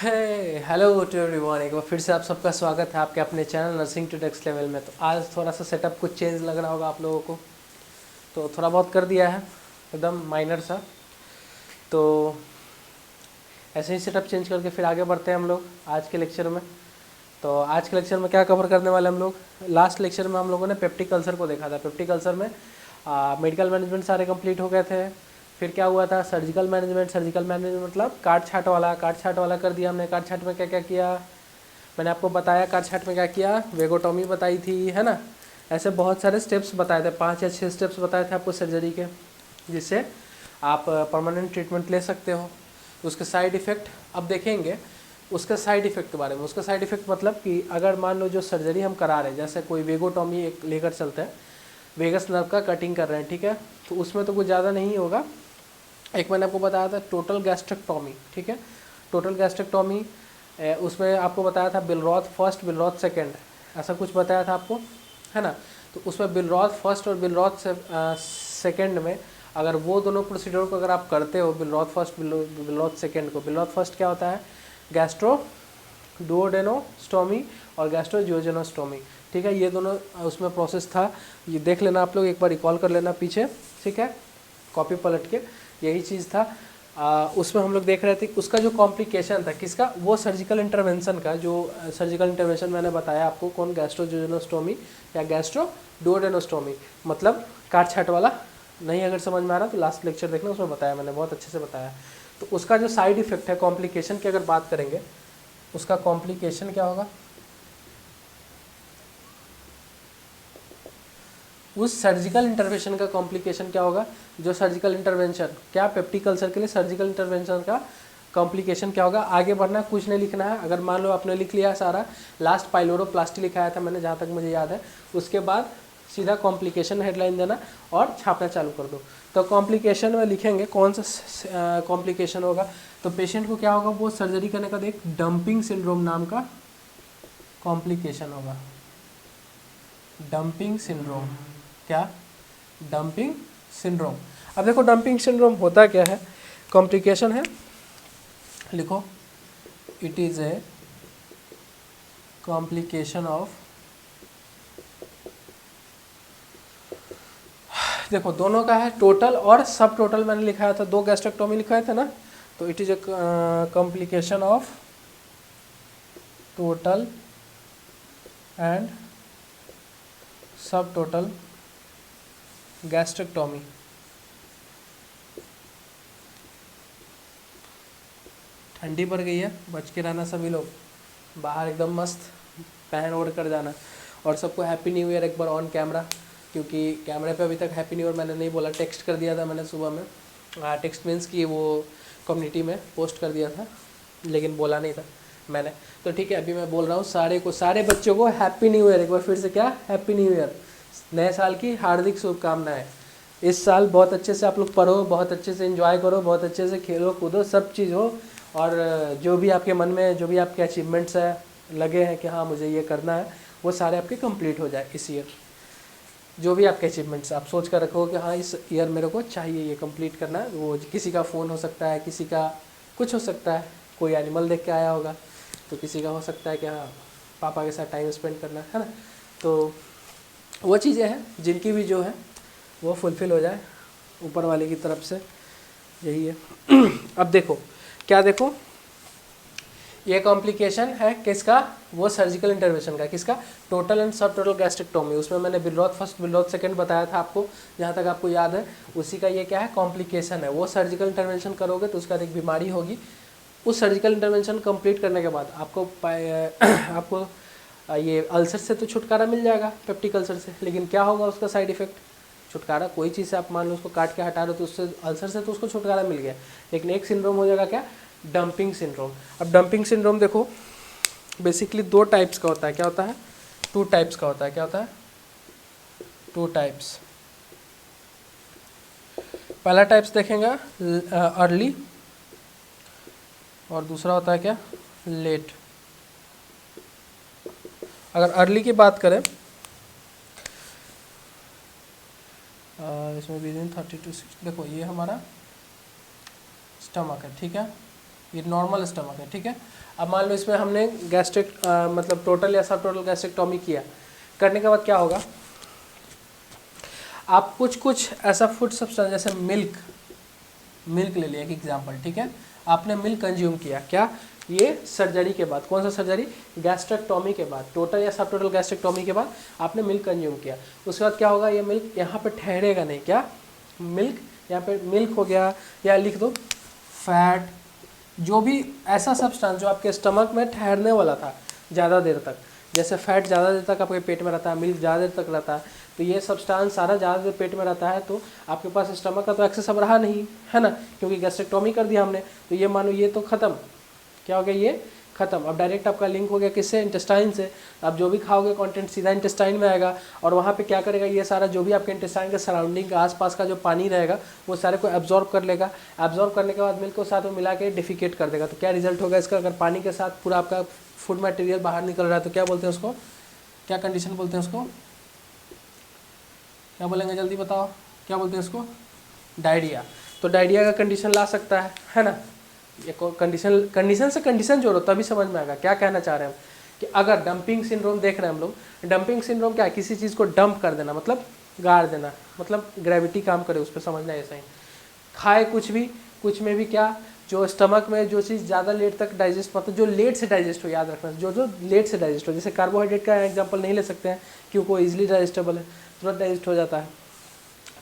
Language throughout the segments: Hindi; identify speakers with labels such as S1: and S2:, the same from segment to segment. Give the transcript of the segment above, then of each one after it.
S1: हेलो टू एवरीवन, एक बार फिर से आप सबका स्वागत है आपके अपने channel nursing to next level में। तो आज थोड़ा सा सेटअप कुछ चेंज लग रहा होगा आप लोगों को, तो थोड़ा बहुत कर दिया है, एकदम माइनर सा। तो ऐसे ही सेटअप चेंज करके फिर आगे बढ़ते हैं हम लोग आज के लेक्चर में। तो आज के लेक्चर में क्या कवर करने वाले हम लोग, लास्ट लेक्चर में हम लोगों ने पेप्टिक अल्सर को देखा था। पेप्टिक अल्सर में मेडिकल मैनेजमेंट सारे कंप्लीट हो गए थे। फिर क्या हुआ था, सर्जिकल मैनेजमेंट। सर्जिकल मैनेजमेंट मतलब काट छाट वाला कर दिया हमने। काट छाट में क्या क्या किया मैंने आपको बताया। काट छाट में क्या किया, वेगोटॉमी बताई थी, है ना। ऐसे बहुत सारे स्टेप्स बताए थे, 5 या 6 स्टेप्स बताए थे आपको सर्जरी के, जिससे आप परमानेंट ट्रीटमेंट ले सकते हो। उसके साइड इफ़ेक्ट अब देखेंगे, उसका साइड इफ़ेक्ट के बारे में। उसका साइड इफ़ेक्ट मतलब कि अगर मान लो जो सर्जरी हम करा रहे हैं, जैसे कोई वेगोटॉमी एक लेकर चलते हैं, वेगस नर्व का कटिंग कर रहे हैं, ठीक है, तो उसमें तो कुछ ज़्यादा नहीं होगा। एक मैंने आपको बताया था टोटल गैस्ट्रेक्टॉमी, ठीक है। टोटल गैस्ट्रेक्टॉमी उसमें आपको बताया था बिलरॉथ फर्स्ट, बिलरॉथ सेकेंड, ऐसा कुछ बताया था आपको, है ना। तो उसमें बिलरॉथ फर्स्ट और बिलरॉथ सेकेंड में अगर वो दोनों प्रोसीड्योर को अगर आप करते हो, बिलरॉथ फर्स्ट बिलरॉथ सेकेंड को, बिलरॉथ फर्स्ट क्या होता है, गैस्ट्रो डुओडेनोस्टोमी और गैस्ट्रोजियोजेनोस्टोमी, ठीक है। ये दोनों उसमें प्रोसेस था, ये देख लेना आप लोग, एक बार रिकॉल कर लेना पीछे, ठीक है, कॉपी पलट के। यही चीज़ था। उसमें हम लोग देख रहे थे उसका जो कॉम्प्लिकेशन था किसका, वो सर्जिकल इंटरवेंशन का। जो सर्जिकल इंटरवेंशन मैंने बताया आपको, कौन, गैस्ट्रोजियोजेनोस्टोमी या गैस्ट्रो डुओडेनोस्टोमी, मतलब काट छाट वाला। नहीं अगर समझ में आ रहा तो लास्ट लेक्चर देखना, उसमें बताया मैंने, बहुत अच्छे से बताया। तो उसका जो साइड इफेक्ट है, कॉम्प्लिकेशन की अगर बात करेंगे, उसका कॉम्प्लिकेशन क्या होगा, उस सर्जिकल इंटरवेंशन का कॉम्प्लिकेशन क्या होगा। जो सर्जिकल इंटरवेंशन क्या, पेप्टिक अल्सर के लिए सर्जिकल इंटरवेंशन का कॉम्प्लिकेशन क्या होगा। आगे बढ़ना, कुछ नहीं लिखना है। अगर मान लो आपने लिख लिया सारा, लास्ट पाइलोरोप्लास्टी लिखाया था मैंने जहाँ तक मुझे याद है, उसके बाद सीधा कॉम्प्लिकेशन हेडलाइन देना और छापना चालू कर दो। तो कॉम्प्लिकेशन में लिखेंगे कौन सा कॉम्प्लिकेशन होगा। तो पेशेंट को क्या होगा, वो सर्जरी करने का एक डंपिंग सिंड्रोम नाम का कॉम्प्लिकेशन होगा। डंपिंग सिंड्रोम, क्या, डंपिंग सिंड्रोम। अब देखो डंपिंग सिंड्रोम होता क्या है, कॉम्प्लिकेशन है, लिखो, it is a complication of, देखो दोनों का है, टोटल और सब टोटल मैंने लिखाया था, 2 गैस्ट्रेक्टोमी लिखाए थे ना। तो it is a complication of total and सब टोटल गैस्ट्रेक्टोमी। ठंडी पड़ गई है, बच के रहना सभी लोग, बाहर एकदम मस्त पहन ओढ़ कर जाना। और सबको हैप्पी न्यू ईयर एक बार ऑन कैमरा, क्योंकि कैमरे पे अभी तक हैप्पी न्यू ईयर मैंने नहीं बोला, टेक्स्ट कर दिया था मैंने सुबह में। टेक्स्ट मीन्स कि वो कम्युनिटी में पोस्ट कर दिया था, लेकिन बोला नहीं था मैंने। तो ठीक है, अभी मैं बोल रहा हूँ सारे को, सारे बच्चों को हैप्पी न्यू ईयर। एक बार फिर से क्या, हैप्पी न्यू ईयर, नए साल की हार्दिक शुभकामनाएं। इस साल बहुत अच्छे से आप लोग पढ़ो, बहुत अच्छे से एंजॉय करो, बहुत अच्छे से खेलो कूदो, सब चीज़ हो। और जो भी आपके मन में, जो भी आपके अचीवमेंट्स है, लगे हैं कि हाँ मुझे ये करना है, वो सारे आपके कंप्लीट हो जाए इस ईयर। जो भी आपके अचीवमेंट्स आप सोच कर रखो कि हाँ इस ईयर मेरे को चाहिए ये कंप्लीट करना है। वो किसी का फ़ोन हो सकता है, किसी का कुछ हो सकता है, कोई एनिमल देख के आया होगा, तो किसी का हो सकता है कि हाँ पापा के साथ टाइम स्पेंड करना है ना। तो वो चीज़ें हैं जिनकी भी जो है वो फुलफ़िल हो जाए ऊपर वाले की तरफ से, यही है। अब देखो क्या, देखो ये कॉम्प्लिकेशन है किसका, वो सर्जिकल इंटरवेंशन का, किसका, टोटल एंड सब टोटल गैस्ट्रेक्टोमी। उसमें मैंने बिलरॉथ फर्स्ट बिलरॉथ सेकंड बताया था आपको, जहाँ तक आपको याद है, उसी का ये क्या है, कॉम्प्लिकेशन है। वो सर्जिकल इंटरवेंशन करोगे तो उसका एक बीमारी होगी। उस सर्जिकल इंटरवेंशन कंप्लीट करने के बाद आपको आपको ये अल्सर से तो छुटकारा मिल जाएगा, पेप्टिक अल्सर से, लेकिन क्या होगा उसका साइड इफेक्ट। छुटकारा कोई चीज़ से आप मान लो उसको काट के हटा रहे हो तो उससे, अल्सर से तो उसको छुटकारा मिल गया, लेकिन एक सिंड्रोम हो जाएगा क्या, डंपिंग सिंड्रोम। अब डंपिंग सिंड्रोम देखो बेसिकली 2 टाइप्स का होता है। क्या होता है, 2 टाइप्स का होता है। क्या होता है, 2 टाइप्स। पहला टाइप्स देखेंगे अर्ली, और दूसरा होता है क्या, लेट। अगर अर्ली की बात करें, इसमें विदिन 30 to 60, देखो ये हमारा स्टमक है, ठीक है, ये नॉर्मल स्टमक है, ठीक है। अब मान लो इसमें हमने गैस्ट्रिक मतलब टोटल या सब टोटल गैस्ट्रिक्टोमी किया, करने के बाद क्या होगा, आप कुछ कुछ ऐसा फूड सब्सटेंस जैसे मिल्क ले लिया एक एग्जांपल, ठीक है। आपने मिल्क कंज्यूम किया, क्या, ये सर्जरी के बाद, कौन सा सर्जरी, गैस्ट्रेक्टोमी के बाद, टोटल या सब टोटल गैस्ट्रेक्टोमी के बाद आपने मिल्क कंज्यूम किया। उसके बाद क्या होगा, ये मिल्क यहाँ पे ठहरेगा नहीं, क्या, मिल्क यहाँ पे मिल्क हो गया, या लिख दो फैट, जो भी ऐसा सब्सटेंस जो आपके स्टमक में ठहरने वाला था ज़्यादा देर तक, जैसे फैट ज़्यादा देर तक आपके पेट में रहता है, मिल्क ज़्यादा देर तक रहता है, तो ये सब्सटेंस सारा ज़्यादा देर पेट में रहता है, तो आपके पास स्टमक का तो एक्सेस अब रहा नहीं है ना, क्योंकि गैस्ट्रेक्टोमी कर दिया हमने, तो ये मानो ये तो ख़त्म, क्या हो गया, ये खत्म। अब डायरेक्ट आपका लिंक हो गया किससे, इंटेस्टाइन से। आप जो भी खाओगे कंटेंट सीधा इंटेस्टाइन में आएगा, और वहाँ पे क्या करेगा, ये सारा जो भी आपके इंटेस्टाइन के सराउंडिंग के आसपास का जो पानी रहेगा वो सारे को एब्जॉर्ब कर लेगा। एब्जॉर्ब करने के बाद मिल्क को साथ में मिला के डिफिकेट कर देगा। तो क्या रिजल्ट होगा इसका, अगर पानी के साथ पूरा आपका फूड मटेरियल बाहर निकल रहा है तो क्या बोलते हैं उसको, क्या कंडीशन बोलते हैं उसको, क्या बोलेंगे, जल्दी बताओ, क्या बोलते हैं उसको, डायरिया। तो डायरिया का कंडीशन ला सकता है ना। ये कंडीशन से कंडीशन जोड़ो तभी समझ में आएगा क्या कहना चाह रहे हैं हम, कि अगर डंपिंग सिंड्रोम देख रहे हैं हम लोग, डंपिंग सिंड्रोम क्या है, किसी चीज़ को डंप कर देना, मतलब गाड़ देना, मतलब ग्रेविटी काम करे उस पर, समझना ऐसा ही। खाए कुछ में भी क्या, जो स्टमक में जो चीज़ ज़्यादा लेट तक डाइजेस्ट, मतलब जो लेट से डाइजेस्ट हो, याद रखना, जो लेट से डाइजेस्ट हो, जैसे कार्बोहाइड्रेट का एग्जाम्पल नहीं ले सकते हैं क्योंकि वो ईजिली डाइजेस्टेबल है, तुरंत डाइजेस्ट हो जाता है।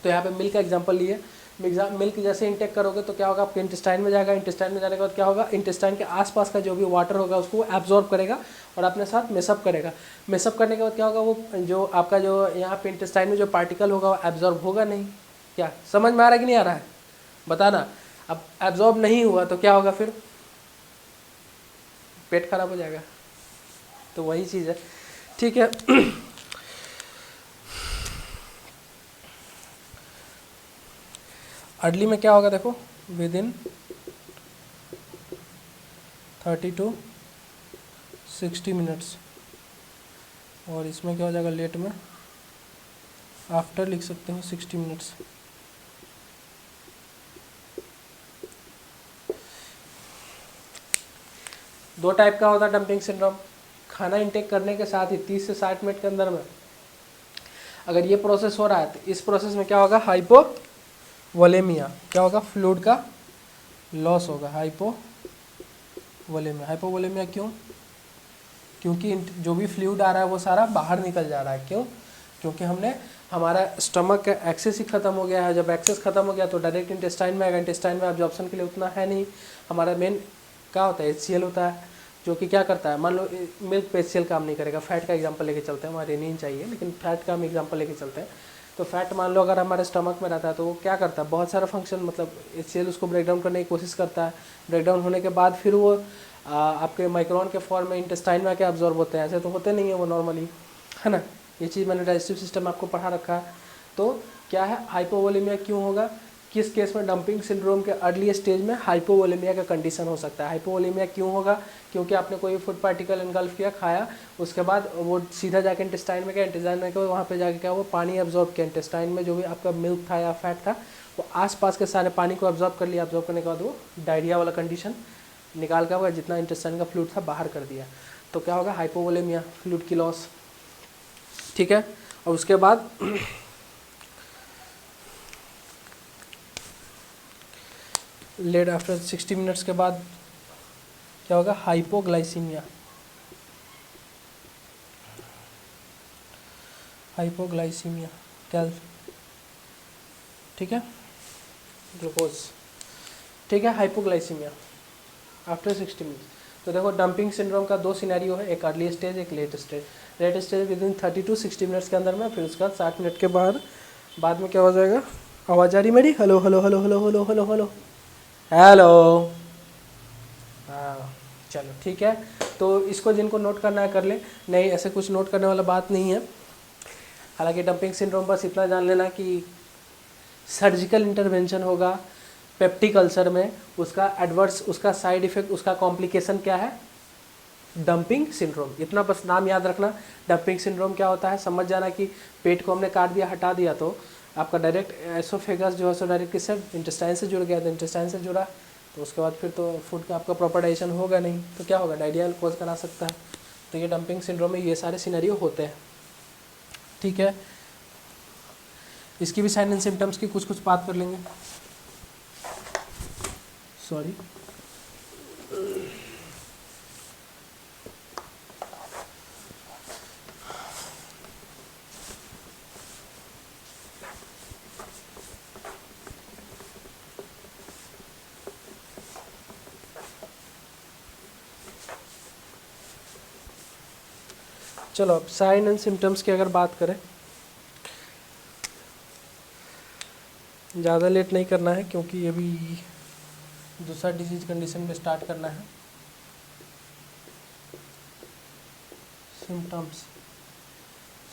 S1: तो यहाँ पे मिल्क का एग्जाम्पल लिए, मिल्क जैसे इंटेक करोगे तो क्या होगा, आपके इंटेस्टाइन में जाएगा, इंटेस्टाइन में जाने के बाद क्या होगा, इंटेस्टाइन के आसपास का जो भी वाटर होगा उसको एब्जॉर्ब करेगा और अपने साथ मेसअप करेगा। मेसअप करने के बाद क्या होगा, वो जो आपका जो यहाँ पे इंटेस्टाइन में जो पार्टिकल होगा वो एब्जॉर्ब होगा नहीं। क्या समझ में आ रहा है कि नहीं आ रहा है, बताना। अब एब्जॉर्ब नहीं हुआ तो क्या होगा, फिर पेट खराब हो जाएगा। तो वही चीज़ है, ठीक है। अर्ली में क्या होगा, देखो, विद इन 30 to 60 मिनट्स, और इसमें क्या हो जाएगा, लेट में आफ्टर लिख सकते हो 60 मिनट्स। दो टाइप का होता है डंपिंग सिंड्रोम, खाना इंटेक करने के साथ ही 30 से 60 मिनट के अंदर में अगर ये प्रोसेस हो रहा है, तो इस प्रोसेस में क्या होगा, हाइपोवोलेमिया, क्या होगा, फ्लूइड का लॉस होगा, हाइपोवोलेमिया। हाइपोवोलेमिया क्यों, क्योंकि जो भी फ्लूइड आ रहा है वो सारा बाहर निकल जा रहा है। क्यों, क्योंकि हमने हमारा स्टमक का एक्सेस ही खत्म हो गया है। जब एक्सेस खत्म हो गया तो डायरेक्ट इंटेस्टाइन में आएगा, इंटेस्टाइन में एब्जॉर्प्शन के लिए उतना है नहीं। हमारा मेन क्या होता है, HCl होता है, जो कि क्या करता है, मान लो मिल्क पे HCl काम नहीं करेगा। फैट का एग्जांपल लेके चलते हैं, हमारे नहीं चाहिए लेकिन फैट का हम एग्जांपल लेके चलते हैं। तो फैट मान लो अगर हमारे स्टमक में रहता है तो वो क्या करता है, बहुत सारा फंक्शन, मतलब HCl उसको ब्रेक डाउन करने की कोशिश करता है। ब्रेक डाउन होने के बाद फिर वो आपके माइक्रोन के फॉर्म में इंटेस्टाइन में आके अब्जॉर्ब होते हैं। ऐसे तो होते नहीं है वो नॉर्मली, है ना। ये चीज़ मैंने डाइजेस्टिव सिस्टम आपको पढ़ा रखा है। तो क्या है, हाइपोवोलेमिया क्यों होगा, किस केस में डंपिंग सिंड्रोम के अर्ली स्टेज में हाइपोवोलेमिया का कंडीशन हो सकता है। हाइपोवोलेमिया क्यों होगा, क्योंकि आपने कोई फूड पार्टिकल इनगल्फ किया, खाया, उसके बाद वो सीधा जाके इंटेस्टाइन में गया, इंटेस्टाइन में गया, वहाँ पे जाके क्या वो पानी एब्जॉर्ब किया, इंटेस्टाइन में जो भी आपका मिल्क था या फैट था वो आसपास के सारे पानी को एब्जॉर्ब कर लिया। एब्जॉर्ब करने के बाद वो डायरिया वाला कंडीशन निकाल का हुआ, जितना इंटेस्टाइन का फ्लूइड था बाहर कर दिया। तो क्या होगा, हाइपोवोलेमिया, फ्लूइड की लॉस, ठीक है। और उसके बाद लेट आफ्टर 60 मिनट्स के बाद क्या होगा, हाइपोग्लाइसीमिया। हाइपोग्लाइसीमिया ठीक है, ग्लूकोज, ठीक है, हाइपोग्लाइसीमिया आफ्टर 60 मिनट्स। तो देखो डंपिंग सिंड्रोम का दो सिनेरियो है, एक अर्ली स्टेज, एक late stage. Late stage within 30 to 60 minutes के अंदर में, फिर उसके बाद 60 मिनट के बाद में क्या हो जाएगा, आवाज़ आ रही मेरी, hello hello hello hello hello hello hello hello, हाँ चलो ठीक है। तो इसको जिनको नोट करना है कर ले, नहीं ऐसे कुछ नोट करने वाला बात नहीं है। हालांकि डंपिंग सिंड्रोम बस इतना जान लेना कि सर्जिकल इंटरवेंशन होगा पेप्टिक अल्सर में, उसका एडवर्स, उसका साइड इफेक्ट, उसका कॉम्प्लिकेशन क्या है, डंपिंग सिंड्रोम। इतना बस नाम याद रखना। डंपिंग सिंड्रोम क्या होता है, समझ जाना कि पेट को हमने काट दिया, हटा दिया, तो आपका डायरेक्ट एसोफेगस जो है सो डायरेक्ट किससे, इंटेस्टाइन से जुड़ गया, तो इंटेस्टाइन से जुड़ा तो उसके बाद फिर तो फूड का आपका प्रॉपर डाइजेशन होगा नहीं, तो क्या होगा, डायरिया कॉज करा सकता है। तो ये डंपिंग सिंड्रोम में ये सारे सिनेरियो होते हैं, ठीक है। इसकी भी साइन एंड सिम्टम्स की कुछ कुछ बात कर लेंगे। सॉरी, चलो अब साइन एंड सिम्टम्स की अगर बात करें, ज़्यादा लेट नहीं करना है क्योंकि अभी दूसरा डिजीज कंडीशन में स्टार्ट करना है। सिम्टम्स,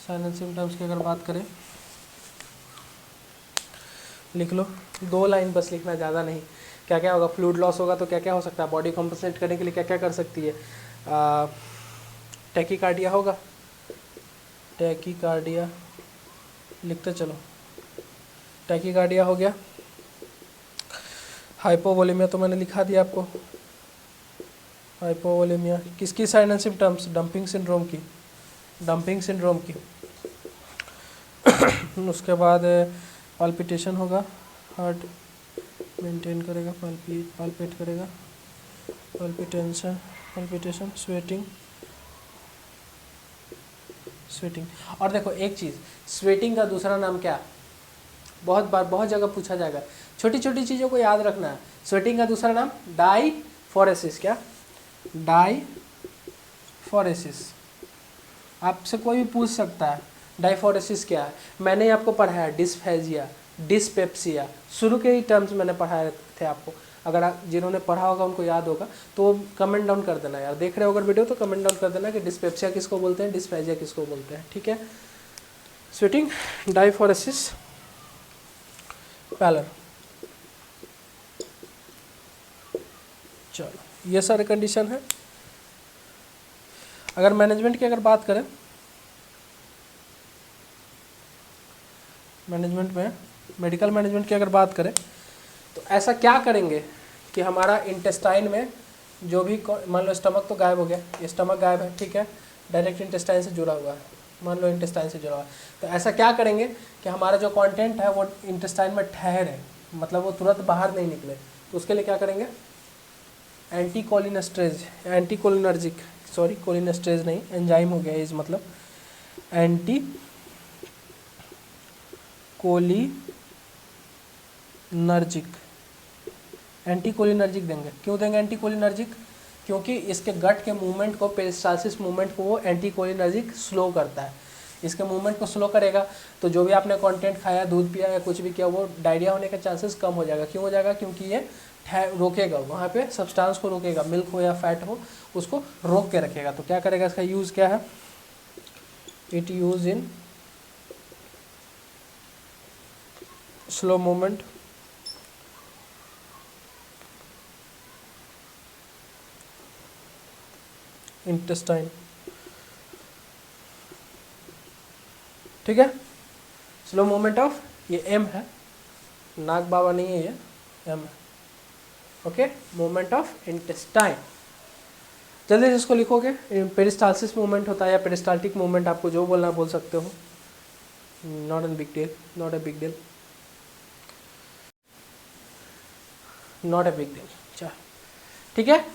S1: साइन एंड सिम्टम्स की अगर बात करें, लिख लो, 2 लाइन बस लिखना, ज़्यादा नहीं। क्या क्या होगा, फ्लूइड लॉस होगा तो क्या क्या हो सकता है, बॉडी कॉम्पनसेट करने के लिए क्या क्या कर सकती है, टैकीकार्डिया होगा, टैकीकार्डिया लिखते चलो, टैकीकार्डिया हो गया। हाइपोवोलेमिया तो मैंने लिखा दिया आपको, हाइपोवोलेमिया। किसकी sign and symptoms, dumping syndrome की, डंपिंग सिंड्रोम की। उसके बाद पाल्पिटेशन होगा, हार्ट मेंटेन करेगा, पाल्पेट करेगा, पाल्पिटेशन, स्वेटिंग। और देखो एक चीज़, स्वेटिंग का दूसरा नाम क्या, बहुत बार बहुत जगह पूछा जाएगा, छोटी छोटी चीज़ों को याद रखना है। स्वेटिंग का दूसरा नाम डाईफोरेसिस, क्या, डाईफोरेसिस। आपसे कोई भी पूछ सकता है डाईफोरेसिस क्या है। मैंने आपको पढ़ाया डिस्फेजिया, डिस्पेप्सिया, शुरू के ही टर्म्स मैंने पढ़ाए थे आपको। अगर आप जिन्होंने पढ़ा होगा उनको याद होगा तो कमेंट डाउन कर देना यार, देख रहे हो अगर वीडियो तो कमेंट डाउन कर देना कि डिस्पेप्सिया किसको बोलते हैं, डिस्फेजिया किसको बोलते हैं, ठीक है। Sweating, diaphoresis, pallor. चलो ये सारे कंडीशन है। अगर मैनेजमेंट की अगर बात करें, मैनेजमेंट में, मेडिकल मैनेजमेंट की अगर बात करें तो ऐसा क्या करेंगे कि हमारा इंटेस्टाइन में जो भी, मान लो स्टमक तो गायब हो गया, ये स्टमक गायब है, ठीक है, डायरेक्ट इंटेस्टाइन से जुड़ा हुआ है, मान लो इंटेस्टाइन से जुड़ा हुआ है, तो ऐसा क्या करेंगे कि हमारा जो कंटेंट है वो इंटेस्टाइन में ठहरे, मतलब वो तुरंत बाहर नहीं निकले। तो उसके लिए क्या करेंगे, एंटीकोलिनेस्ट्रेज, एंटीकोलिनर्जिक, सॉरी कोलिनेस्ट्रेज नहीं, एंजाइम हो गया इस, मतलब एंटी कोलिनर्जिक, एंटीकोलिनर्जिक देंगे। क्यों देंगे एंटीकोलिनर्जिक, क्योंकि इसके गट के मूवमेंट को, पेरिस्टालसिस मूवमेंट को वो एंटीकोलिनर्जिक स्लो करता है। इसके मूवमेंट को स्लो करेगा तो जो भी आपने कंटेंट खाया, दूध पिया या कुछ भी किया, वो डायरिया होने का चांसेस कम हो जाएगा। क्यों हो जाएगा, क्योंकि ये रोकेगा, वहाँ पे सब्सटेंस को रोकेगा, मिल्क हो या फैट हो उसको रोक के रखेगा। तो क्या करेगा, इसका यूज़ क्या है, it use in slow movement intestine, ठीक है। स्लो मूवमेंट ऑफ, ये एम है, नाग बाबा नहीं है, ये एम है, ओके, मूवमेंट ऑफ इंटेस्टाइन। जल्दी से इसको लिखोगे, पेरिस्टालसिस मूवमेंट होता है या पेरिस्टाल्टिक मूवमेंट, आपको जो बोलना बोल सकते हो, not an big deal, not a big deal, not a big deal. चलो ठीक है,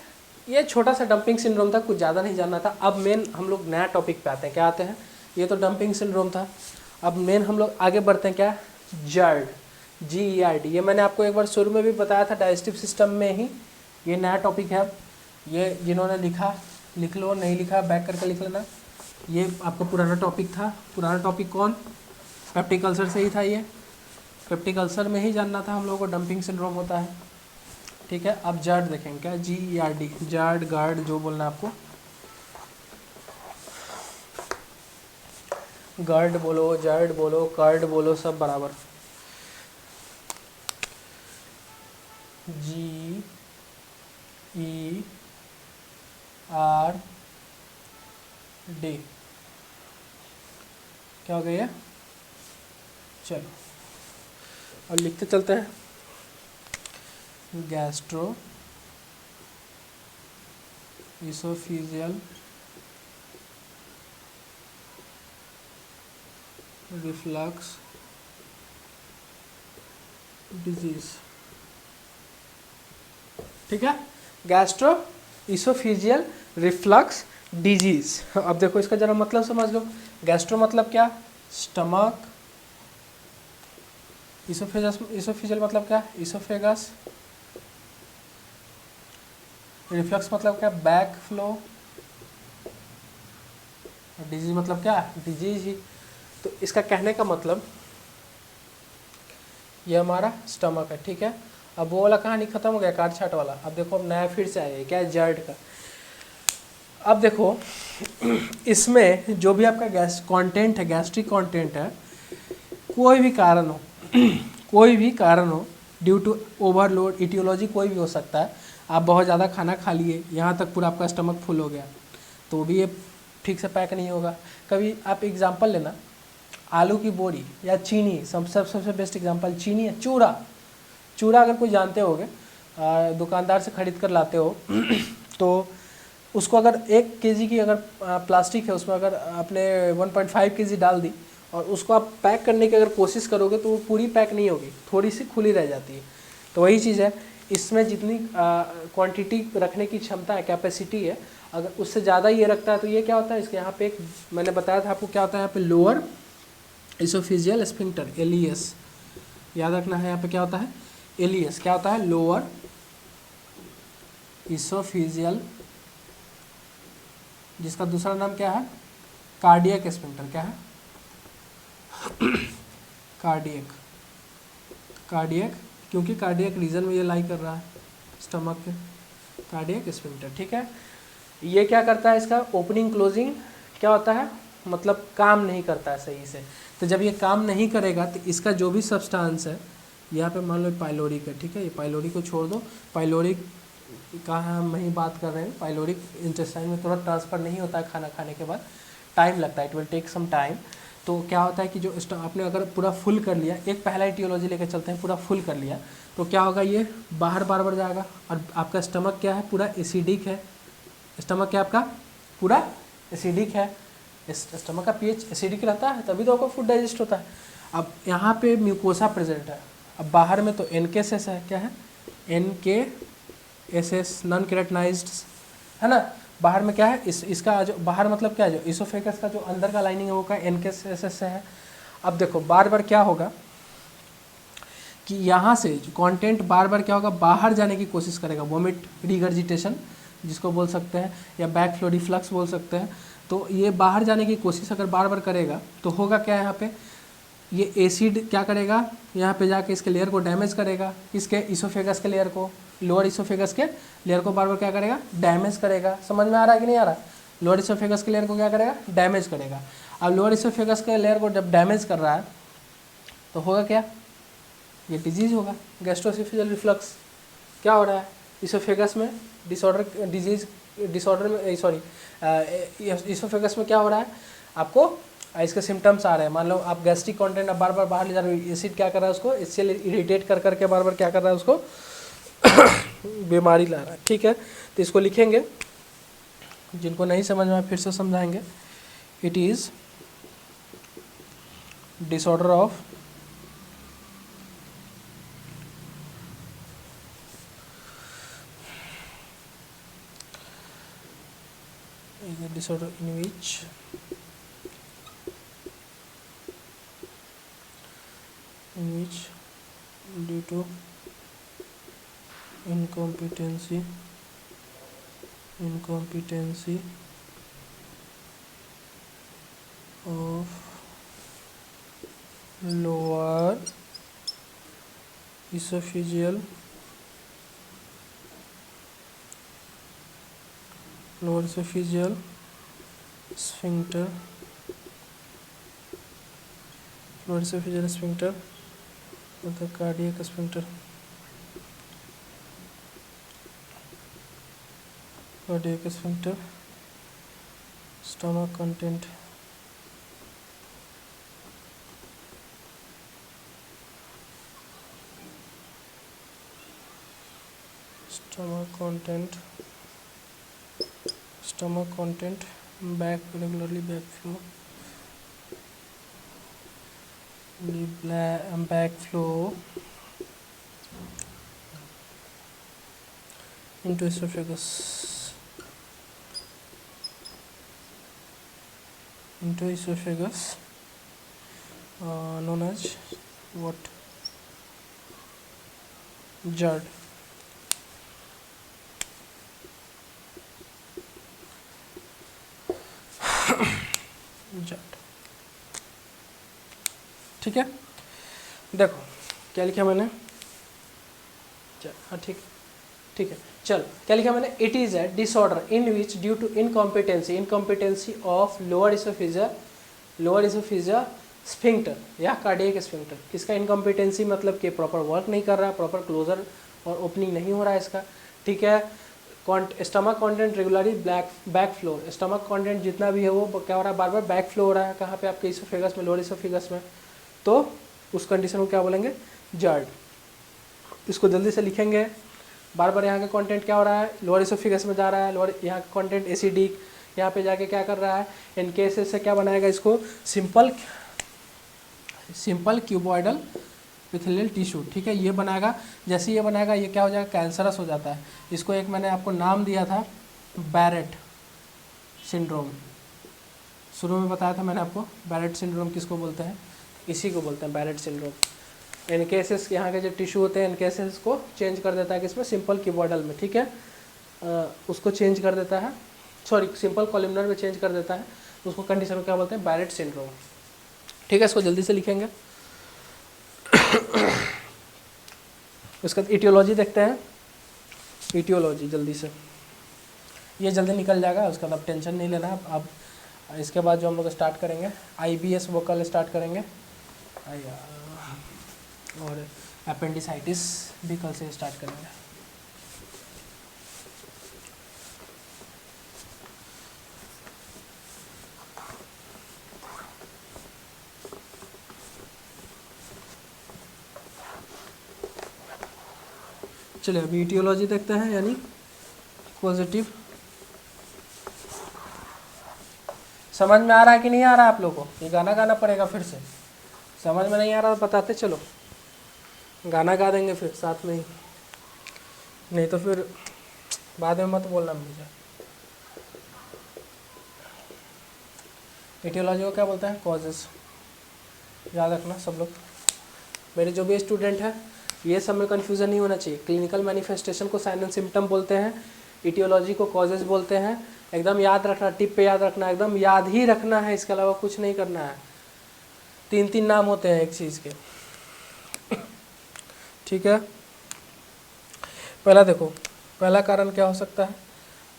S1: ये छोटा सा डंपिंग सिंड्रोम था, कुछ ज़्यादा नहीं जानना था। अब मेन हम लोग नया टॉपिक पे आते हैं, क्या आते हैं, ये तो डंपिंग सिंड्रोम था, अब मेन हम लोग आगे बढ़ते हैं, क्या, जर्ड, GERD। ये मैंने आपको एक बार शुरू में भी बताया था, डाइजेस्टिव सिस्टम में ही ये नया टॉपिक है। ये जिन्होंने लिखा लिख लो, नहीं लिखा बैक करके लिख लेना। ये आपका पुराना टॉपिक था, पुराना टॉपिक कौन, पेप्टिक अल्सर से ही था। ये पेप्टिक अल्सर में ही जानना था हम लोगों को डंपिंग सिंड्रोम होता है, ठीक है। अब जर्ड देखेंगे, क्या, GERD, जर्ड गार्ड जो बोलना आपको, गार्ड बोलो, जर्ड बोलो, कार्ड बोलो, सब बराबर। GERD, क्या हो गया ये, चलो और लिखते चलते हैं, गैस्ट्रो इसोफिजियल रिफ्लक्स डिजीज, ठीक है, गैस्ट्रो इसोफिजियल रिफ्लक्स डिजीज। अब देखो इसका जरा मतलब समझ लो। गैस्ट्रो मतलब क्या, स्टमक, इसोफेगस, इसोफिजियल मतलब क्या, इसोफेगस, रिफ्लक्स मतलब क्या, बैक फ्लो, डिजीज मतलब क्या, डिजीज ही। तो इसका कहने का मतलब ये हमारा स्टमक है, ठीक है। अब वो वाला कहानी खत्म हो गया कार्ड चार्ट वाला। अब देखो अब नया फिर से आया, क्या है, जर्ड का। अब देखो इसमें जो भी आपका गैस कंटेंट है, गैस्ट्रिक कंटेंट है, कोई भी कारण हो कोई भी कारण हो, ड्यू टू ओवरलोड, इटियोलॉजी कोई भी हो सकता है। आप बहुत ज़्यादा खाना खा लिए, यहाँ तक पूरा आपका स्टमक फुल हो गया, तो भी ये ठीक से पैक नहीं होगा। कभी आप एग्जांपल लेना, आलू की बोरी या चीनी, सबसे बेस्ट एग्जांपल चीनी है, चूड़ा। चूड़ा अगर कोई जानते होगे, दुकानदार से खरीद कर लाते हो तो उसको अगर 1 केजी की अगर प्लास्टिक है, उसमें अगर आपने 1.5 केजी डाल दी और उसको आप पैक करने की अगर कोशिश करोगे तो वो पूरी पैक नहीं होगी, थोड़ी सी खुली रह जाती है। तो वही चीज़ है, इसमें जितनी क्वांटिटी रखने की क्षमता है, कैपेसिटी है, अगर उससे ज़्यादा ये रखता है तो ये क्या होता है, इसके यहाँ पे एक मैंने बताया था आपको क्या होता है, यहाँ पे लोअर इसोफिजियल स्फिंक्टर, एलईएस, याद रखना है। यहाँ पे क्या होता है, एलईएस क्या होता है, लोअर इसोफिजियल, जिसका दूसरा नाम क्या है, कार्डियक स्फिंक्टर। क्या है, कार्डियक, कार्डियक, क्योंकि कार्डियक रीजन में ये लाई कर रहा है स्टमक के, कार्डियक स्फिंक्टर, ठीक है। ये क्या करता है, इसका ओपनिंग क्लोजिंग क्या होता है, मतलब काम नहीं करता है सही से। तो जब ये काम नहीं करेगा तो इसका जो भी सब्सटेंस है, यहाँ पे मान लो पाइलोरिक है, ठीक है, ये पाइलोरिक को छोड़ दो, पाइलोरिक का हम वही बात कर रहे हैं, पाइलोरिक इंटेस्टाइन में तुरंत ट्रांसफ़र नहीं होता है खाना खाने के बाद, टाइम लगता है, it will take some time. तो क्या होता है कि जो आपने अगर पूरा फुल कर लिया, एक पहला इटियोलॉजी लेकर चलते हैं, पूरा फुल कर लिया तो क्या होगा, ये बाहर बार बार जाएगा। और आपका स्टमक क्या है, पूरा एसिडिक है, स्टमक क्या आपका पूरा एसिडिक है, स्टमक का पीएच एसिडिक रहता है, तभी तो आपको फूड डाइजेस्ट होता है। अब यहाँ पे म्यूकोसा प्रेजेंट है, अब बाहर में तो एनकेएसएस है, क्या है, एनकेएसएस, नॉन केराटिनाइज्ड, है ना। बाहर में क्या है, इसका जो बाहर मतलब क्या है, जो इसोफेगस का जो अंदर का लाइनिंग है वो का एनकेएसएस से है। अब देखो बार बार क्या होगा कि यहाँ से जो कंटेंट बार बार क्या होगा, बाहर जाने की कोशिश करेगा, वोमिट, रिगर्जिटेशन जिसको बोल सकते हैं, या बैक फ्लो रिफ्लक्स बोल सकते हैं। तो ये बाहर जाने की कोशिश अगर बार बार करेगा तो होगा क्या, यहाँ पे ये एसिड क्या करेगा, यहाँ पे जाके इसके लेयर को डैमेज करेगा, इसके इसोफेगस के लेयर को, लोअर इसोफेगस के लेयर को बार बार क्या करेगा, डैमेज करेगा। समझ में आ रहा है कि नहीं आ रहा, लोअर इसोफेगस के लेयर को क्या करेगा, डैमेज करेगा। अब लोअर इसोफेगस के लेयर को जब डैमेज कर रहा है तो होगा क्या, ये डिजीज होगा, गैस्ट्रोएसोफेजियल रिफ्लक्स। क्या हो रहा है, इसोफेगस में डिसऑर्डर, डिजीज डिसऑर्डर में, सॉरी इसोफेगस में क्या हो रहा है, आपको इसके सिम्टम्स आ रहे हैं। मान लो आप गैस्ट्रिक कंटेंट अब बार बार बाहर ले जा रहे हो, एसिड क्या कर रहा है उसको, इससे इरिटेट कर करके बार बार क्या कर रहा है उसको बीमारी ला रहा है, ठीक है। तो इसको लिखेंगे, जिनको नहीं समझ में फिर से समझाएंगे। It is disorder of disorder in which due to incompetency of lower esophageal sphincter, मतलब cardiac sphincter, stomach content, stomach content back regularly backflow backflow into esophagus known as what? GERD. GERD, ठीक है। देखो क्या लिखा मैंने, हाँ ठीक है, चलो क्या लिखा मैंने, it is a disorder in which due to incompetency of lower oesophageal sphincter या कार्डियक स्फिंक्टर। इसका इनकॉम्पिटेंसी मतलब कि प्रॉपर वर्क नहीं कर रहा है, प्रॉपर क्लोजर और ओपनिंग नहीं हो रहा है इसका, ठीक है। Stomach content regularly back flow, stomach content जितना भी है वो क्या हो रहा है, बार बार बैक फ्लो हो रहा है, कहाँ पे आपके इसोफेगस में, लोअर इसोफेगस में, तो उस कंडीशन को क्या बोलेंगे, जर्ड। इसको जल्दी से लिखेंगे, बार बार यहाँ का कंटेंट क्या हो रहा है, लोअर इसोफेगस में जा रहा है, लोअर यहाँ का कंटेंट एसिडिक, यहाँ पे जाके क्या कर रहा है, इन केसेस से क्या बनाएगा इसको, सिंपल क्यूबॉइडल एपिथेलियल टिश्यू, ठीक है, ये बनाएगा। जैसे ये बनाएगा ये क्या हो जाएगा, कैंसरस हो जाता है। इसको एक मैंने आपको नाम दिया था, बैरेट सिंड्रोम, शुरू में बताया था मैंने आपको, बैरेट सिंड्रोम किसको बोलते हैं, इसी को बोलते हैं बैरेट सिंड्रोम। इन केसेस यहाँ के जो टिश्यू होते हैं इन केसेस को चेंज कर देता है किसमें, सिंपल क्यूबॉइडल में, ठीक है, उसको चेंज कर देता है, सॉरी सिंपल कॉलमनर में चेंज कर देता है, उसको कंडीशन को क्या बोलते हैं, बैरेट सिंड्रोम, ठीक है। इसको जल्दी से लिखेंगे। इसका इटियोलॉजी देखते हैं, इटियोलॉजी जल्दी से, ये जल्दी निकल जाएगा, उसका अब टेंशन नहीं लेना। अब इसके बाद जो हम लोग स्टार्ट करेंगे, IBS वोकल स्टार्ट करेंगे, और अपेंडिसाइटिस भी कल से स्टार्ट करेंगे। चलिए अभी इटियोलॉजी देखते हैं, यानी पॉजिटिव। समझ में आ रहा है कि नहीं आ रहा है आप लोगों को, ये गाना गाना पड़ेगा फिर से, समझ में नहीं आ रहा तो बताते चलो, गाना गा देंगे फिर साथ में ही, नहीं तो फिर बाद में मत बोलना मुझे। इटियोलॉजी को क्या बोलते हैं, कॉजेस, याद रखना सब लोग, मेरे जो भी स्टूडेंट हैं, ये सब में कन्फ्यूज़न नहीं होना चाहिए। क्लिनिकल मैनिफेस्टेशन को साइन एंड सिम्टम बोलते हैं, इटियोलॉजी को कॉजेज बोलते हैं, एकदम याद रखना, टिप पे याद रखना, एकदम याद ही रखना है, इसके अलावा कुछ नहीं करना है। 3 नाम होते हैं एक चीज़ के, ठीक है। पहला देखो, पहला कारण क्या हो सकता है,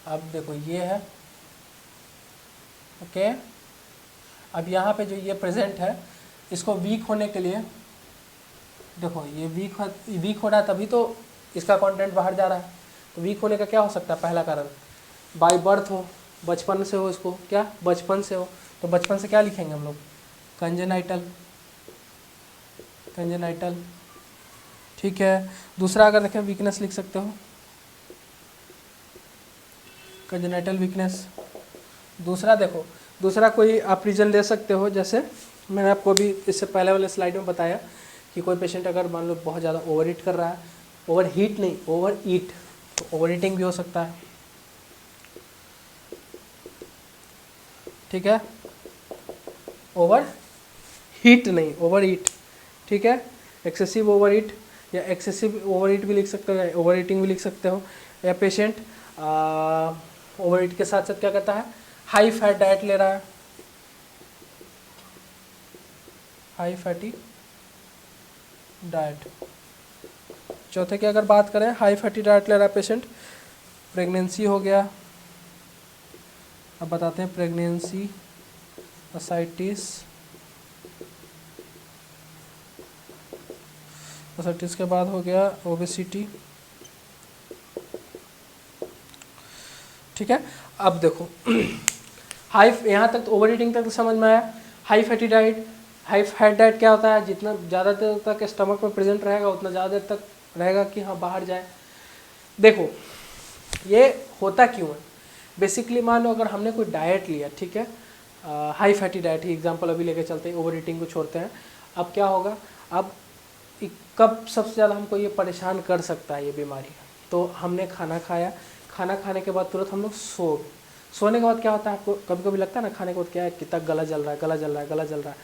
S1: अब देखो ये है, ओके। अब यहाँ पे जो ये प्रेजेंट है, इसको वीक होने के लिए, देखो ये वीक हो रहा है तभी तो इसका कंटेंट बाहर जा रहा है। तो वीक होने का क्या हो सकता है, पहला कारण बाय बर्थ हो, बचपन से हो, इसको क्या बचपन से हो, तो बचपन से क्या लिखेंगे हम लोग, कंजेनाइटल, ठीक है। दूसरा अगर देखें वीकनेस लिख सकते हो, कंजेनाइटल वीकनेस। दूसरा देखो, दूसरा कोई आप रीजन ले सकते हो, जैसे मैंने आपको अभी इससे पहले वाले स्लाइड में बताया कि कोई पेशेंट अगर मान लो बहुत ज़्यादा ओवर ईट कर रहा है, ओवर हीट नहीं, ओवर ईट, तो ओवर ईटिंग भी हो सकता है, ठीक है, ओवर हीट नहीं, ओवर ईट, ठीक है। एक्सेसिव ओवर ईट या एक्सेसिव ओवर ईट भी लिख सकते हो, या ओवर ईटिंग भी लिख सकते हो। या पेशेंट ओवर ईट के साथ साथ क्या करता है, हाई फैट डाइट ले रहा है, हाई फैटी डाइट। चौथे की अगर बात करें, हाई फैटी डाइट ले रहा है पेशेंट, प्रेगनेंसी हो गया, अब बताते हैं प्रेगनेंसी, असाइटिस के बाद हो गया ओबेसिटी, ठीक है। अब देखो हाई, यहाँ तक तो ओवर ईटिंग तक तो समझ में आया। High fatty diet, high fat diet क्या होता है, जितना ज़्यादा देर तक स्टमक में प्रेजेंट रहेगा उतना ज़्यादा देर तक रहेगा कि हाँ बाहर जाए। देखो ये होता क्यों है, बेसिकली मान लो अगर हमने कोई डाइट लिया, ठीक है, हाई फैटी डाइट ही एग्जांपल अभी लेके चलते हैं, ओवर ईटिंग को छोड़ते हैं। अब क्या होगा, अब कब सबसे ज़्यादा हमको ये परेशान कर सकता है ये बीमारी, तो हमने खाना खाया, खाना खाने के बाद तुरंत हम लोग सोने के बाद क्या होता है, आपको कभी कभी लगता है ना खाने के बाद क्या है, कितना गला जल रहा है, गला जल रहा है, गला जल रहा है,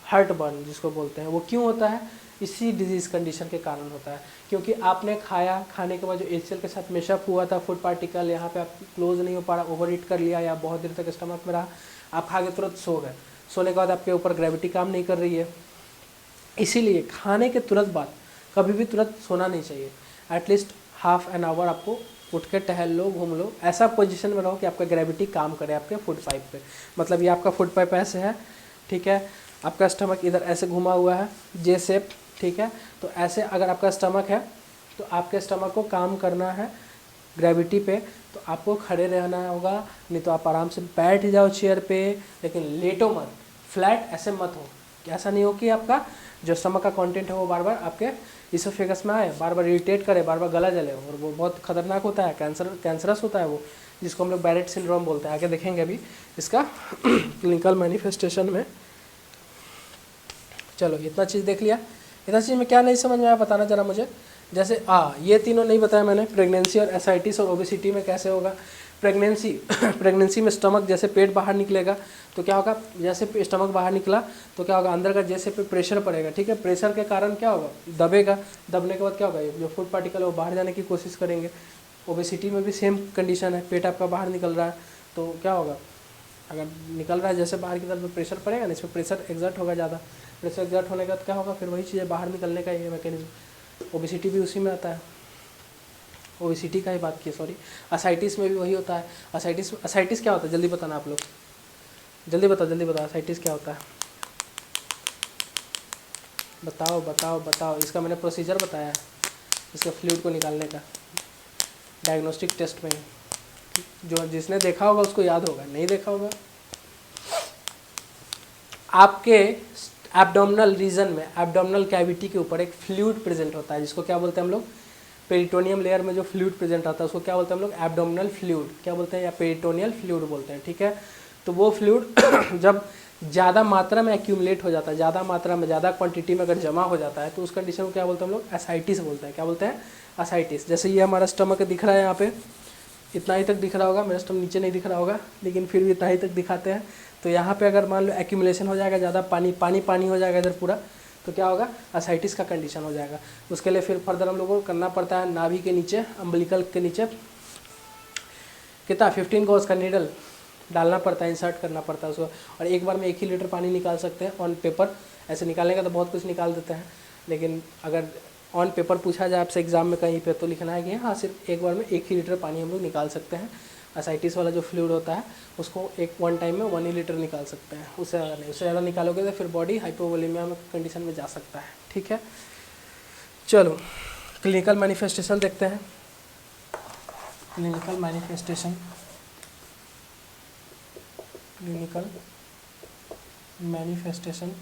S1: हार्ट बर्न जिसको बोलते हैं, वो क्यों होता है, इसी डिजीज़ कंडीशन के कारण होता है। क्योंकि आपने खाया, खाने के बाद जो एचसीएल के साथ मेशअप हुआ था फूड पार्टिकल, यहाँ पे आप क्लोज नहीं हो पा रहा, ओवर ईट कर लिया या बहुत देर तक स्टमक में रहा, आप खा के तुरंत सो गए, सोने के बाद आपके ऊपर ग्रेविटी काम नहीं कर रही है, इसीलिए खाने के तुरंत बाद कभी भी तुरंत सोना नहीं चाहिए। एटलीस्ट हाफ एन आवर आपको उठ के टहल लो, घूम लो, ऐसा पोजीशन में रहो कि आपका ग्रेविटी काम करे आपके फूड पाइप पे। मतलब ये आपका फूड पाइप ऐसे है, ठीक है, आपका स्टमक इधर ऐसे घुमा हुआ है जे शेप, ठीक है, तो ऐसे अगर आपका स्टमक है तो आपके स्टमक को काम करना है ग्रेविटी पे, तो आपको खड़े रहना होगा, नहीं तो आप आराम से बैठ जाओ चेयर पे, लेकिन लेटो मत, फ्लैट ऐसे मत हो कि ऐसा नहीं हो कि आपका जो स्टमक का कंटेंट है वो बार बार आपके इसोफेगस में आए, बार बार इरिटेट करे, बार बार गला जले, और वो बहुत खतरनाक होता है, कैंसरस होता है वो, जिसको हम लोग बैरेट सिंड्रोम बोलते हैं। आगे देखेंगे अभी इसका क्लिनिकल मैनिफेस्टेशन में। चलो इतना चीज़ देख लिया, इतना चीज़ में क्या नहीं समझ में आया बताना जरा मुझे। जैसे ये तीनों नहीं बताया मैंने, प्रेगनेंसी और एसाइटिस और ओबेसिटी में कैसे होगा। प्रेगनेंसी में स्टमक जैसे पेट बाहर निकलेगा तो क्या होगा, जैसे स्टमक बाहर निकला तो क्या होगा, अंदर का जैसे पे प्रेशर पड़ेगा, ठीक है, प्रेशर के कारण क्या होगा, दबेगा, दबने के बाद क्या होगा, जो फूड पार्टिकल है वो बाहर जाने की कोशिश करेंगे। ओबेसिटी में भी सेम कंडीशन है, पेट आपका बाहर निकल रहा है तो क्या होगा, अगर निकल रहा है जैसे बाहर की तरफ प्रेशर पड़ेगा ना, इस पर प्रेशर एग्जर्ट होगा ज़्यादा, प्रेशर एग्जर्ट होने के बाद क्या होगा, फिर वही चीज़ें बाहर निकलने का ये मैकेनिज्म। ओबेसिटी भी उसी में आता है, ओबेसिटी का ही बात की, सॉरी। असाइटिस में भी वही होता है। असाइटिस क्या होता है, जल्दी बताना आप लोग, जल्दी बताओ असाइटिस क्या होता है, बताओ बताओ बताओ। इसका मैंने प्रोसीजर बताया है, इसका फ्लूइड को निकालने का, डायग्नोस्टिक टेस्ट में। जो जिसने देखा होगा उसको याद होगा, नहीं देखा होगा। आपके एब्डोमिनल रीजन में, एब्डोमिनल कैविटी के ऊपर एक फ्लूइड प्रेजेंट होता है, जिसको क्या बोलते हैं हम लोग, पेरिटोनियम लेयर में जो फ्लूइड प्रेजेंट होता है उसको क्या बोलते हैं हम लोग, एब्डोमिनल फ्लूइड क्या बोलते हैं, या पेरिटोनियल फ्लूइड बोलते हैं, ठीक है। तो वो फ्लूइड जब ज़्यादा मात्रा में एक्यूमुलेट हो जाता है, ज़्यादा मात्रा में, ज़्यादा क्वांटिटी में अगर जमा हो जाता है तो उस कंडीशन को क्या बोलते हैं हम लोग, एसाइटिस बोलते हैं। क्या बोलते हैं, एसाइटिस। जैसे ये हमारा स्टमक दिख रहा है, यहाँ पे इतना ही तक दिख रहा होगा, मेरा स्टमक नीचे नहीं दिख रहा होगा, लेकिन फिर भी इतना ही तक दिखाते हैं। तो यहाँ पे अगर मान लो एक्यूमुलेशन हो जाएगा, ज़्यादा पानी हो जाएगा इधर पूरा, तो क्या होगा, एसाइटिस का कंडीशन हो जाएगा। उसके लिए फिर फर्दर हम लोगों को करना पड़ता है नाभि के नीचे, अम्बिलिकल के नीचे कितना 15 गॉज का नीडल डालना पड़ता है, इंसर्ट करना पड़ता है उसको, और एक बार में 1 ही लीटर पानी निकाल सकते हैं ऑन पेपर। ऐसे निकालने का तो बहुत कुछ निकाल देते हैं, लेकिन अगर ऑन पेपर पूछा जाए आपसे एग्जाम में कहीं पे, तो लिखना है कि हाँ सिर्फ एक बार में 1 ही लीटर पानी हम लोग निकाल सकते हैं। एसाइटिस वाला जो फ्लूइड होता है उसको वन टाइम में 1 ही लीटर निकाल सकते हैं, उससे ज़्यादा नहीं। उससे ज़्यादा निकालोगे तो फिर बॉडी हाइपोवोलेमिया में कंडीशन में जा सकता है, ठीक है। चलो क्लिनिकल मैनिफेस्टेशन देखते हैं। क्लिनिकल मैनिफेस्टेशन, क्लिनिकल मैनिफेस्टेशन,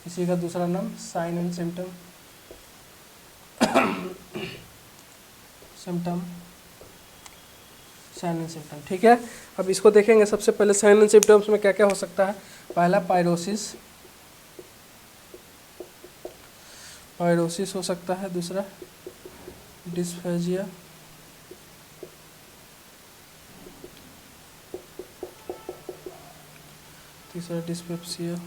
S1: इसी का दूसरा नाम sign and symptom, sign and symptom, ठीक है। अब इसको देखेंगे। सबसे पहले साइन एंड सिम्टम्स में क्या क्या हो सकता है। पहला पायरोसिस हो सकता है, दूसरा डिस्फेजिया, तीसरा डिस्पेप्सिया।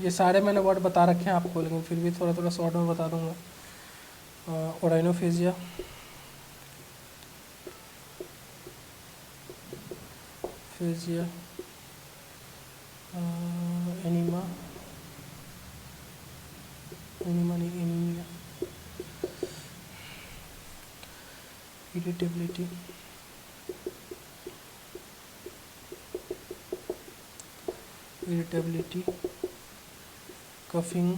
S1: ये सारे मैंने वर्ड बता रखे हैं आपको, लेकिन फिर भी थोड़ा थोड़ा शॉर्ट में बता दूंगा। ओराइनोफेजिया, फेजिया, एनीमा नहीं, एनीमिया, इरिटेबिलिटी, कफिंग,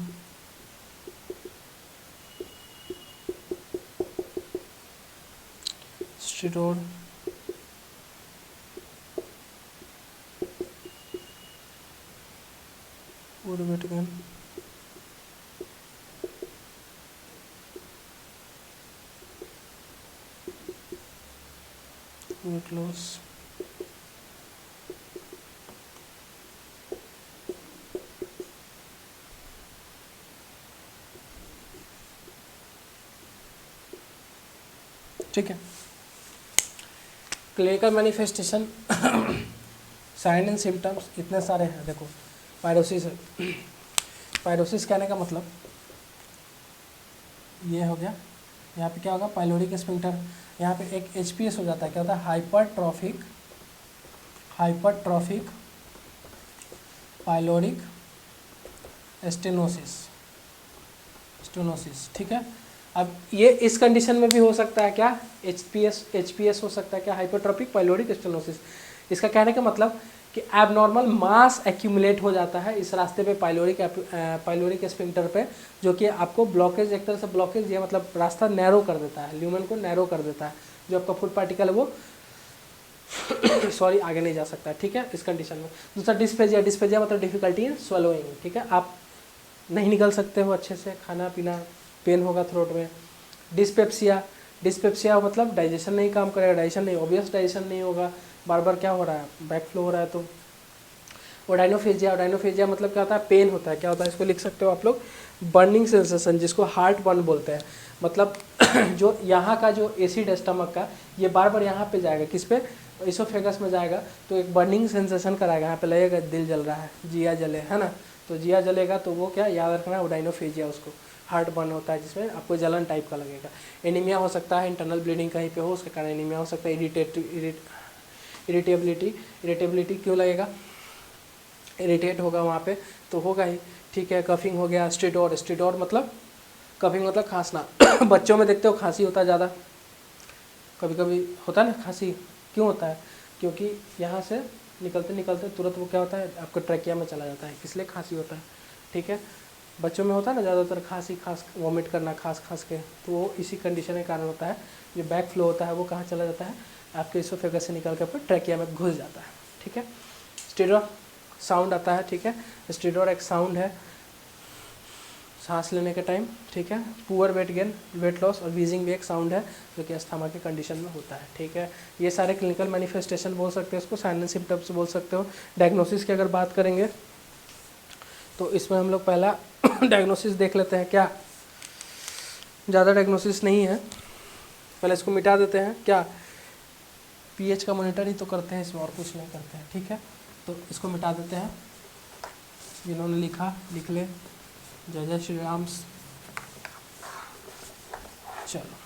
S1: स्टेरॉइड, वुडवेटगन, वेट लॉस, ठीक है। Clinical manifestation, sign and symptoms इतने सारे हैं। देखो पायरोसिस है, पायरोसिस कहने का मतलब ये हो गया, यहाँ पे क्या होगा, पाइलोरिक स्फिंक्टर, यहाँ पे एक HPS हो जाता है, क्या होता है, हाइपरट्रॉफिक पाइलोरिक स्टेनोसिस, ठीक है। अब ये इस कंडीशन में भी हो सकता है क्या, HPS हो सकता है क्या, हाइपरट्रॉफिक पाइलोरिक स्टेनोसिस। इसका कहने का मतलब कि एबनॉर्मल मास एक्यूमुलेट हो जाता है इस रास्ते पे, पाइलोरिक स्फिंक्टर पे, जो कि आपको ब्लॉकेज, एक तरह से ब्लॉकेज, ये मतलब रास्ता नैरो कर देता है, ल्यूमेन को नैरो कर देता है, जो आपका फूड पार्टिकल है वो सॉरी आगे नहीं जा सकता है, ठीक है, इस कंडीशन में। दूसरा डिस्पेजिया मतलब डिफिकल्टी इन स्वलोइंग, ठीक है, आप नहीं निकल सकते हो अच्छे से खाना पीना, पेन होगा थ्रोट में। डिस्पेप्सिया मतलब डाइजेशन नहीं काम करेगा, डाइजेशन नहीं, ऑब्वियस डाइजेशन नहीं होगा, बार बार क्या हो रहा है, बैक फ्लो हो रहा है। तो ओडाइनोफेजिया मतलब क्या होता है, पेन होता है, क्या होता है, इसको लिख सकते हो आप लोग, बर्निंग सेंसेशन, जिसको हार्ट बर्न बोलते हैं। मतलब जो यहाँ का जो एसिड है स्टमक का, ये बार बार यहाँ पे जाएगा, किस पे, इसोफेगस में जाएगा, तो एक बर्निंग सेंसेशन कराएगा, यहाँ पे लगेगा दिल जल रहा है, जिया जले, है ना, तो जिया जलेगा तो वो क्या याद रखना है, ओडाइनोफेजिया, उसको हार्ट बर्न होता है, जिसमें आपको जलन टाइप का लगेगा। एनीमिया हो सकता है, इंटरनल ब्लीडिंग कहीं पे हो, उसके कारण एनीमिया हो सकता है। इरिटेबिलिटी क्यों लगेगा, इरिटेट होगा वहाँ पे तो होगा ही, ठीक है। कफिंग हो गया, स्टिडोर मतलब कफिंग मतलब खांसना बच्चों में देखते हो खांसी होता है ज़्यादा, कभी कभी होता है ना खांसी, क्यों होता है, क्योंकि यहाँ से निकलते निकलते तुरंत वो क्या होता है, आपको ट्रैकिया में चला जाता है, इसलिए खांसी होता है, ठीक है। बच्चों में होता है ना ज़्यादातर खांसी, वॉमिट करना खांस के, तो वो इसी कंडीशन के कारण होता है। जो बैक फ्लो होता है वो कहाँ चला जाता है, आपके इसोफेगस से निकल के आपको ट्रैकिया में घुस जाता है, ठीक है। स्टिडोर साउंड आता है, ठीक है, स्टिडोर एक साउंड है सांस लेने के टाइम, ठीक है। Poor weight gain, weight loss और वीजिंग भी एक साउंड है, जो कि अस्थमा के कंडीशन में होता है, ठीक है। ये सारे क्लिनिकल मैनिफेस्टेशन बोल सकते हो, इसको साइन एंड सिम्टम्स बोल सकते हो। डायग्नोसिस की अगर बात करेंगे तो इसमें हम लोग पहला डायग्नोसिस देख लेते हैं, क्या ज़्यादा डायग्नोसिस नहीं है, पहले इसको मिटा देते हैं। क्या पीएच का मॉनिटर ही तो करते हैं इसमें, और कुछ नहीं करते हैं, ठीक है। तो इसको मिटा देते हैं, जिन्होंने लिखा लिख ले, जय जय श्री राम। चलो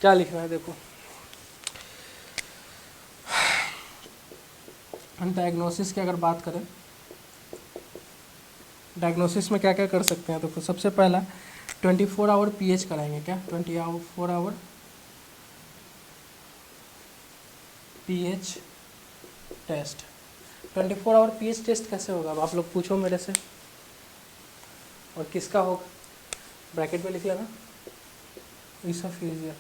S1: क्या लिख रहा है देखो, हम डायग्नोसिस की अगर बात करें, डायग्नोसिस में क्या क्या कर सकते हैं। देखो सबसे पहला 24 आवर पीएच कराएंगे, क्या 24 hour pH test. 24 hour pH test कैसे होगा, अब आप लोग पूछो मेरे से, और किसका होगा, ब्रैकेट में लिख लेना, इसोफेजिया।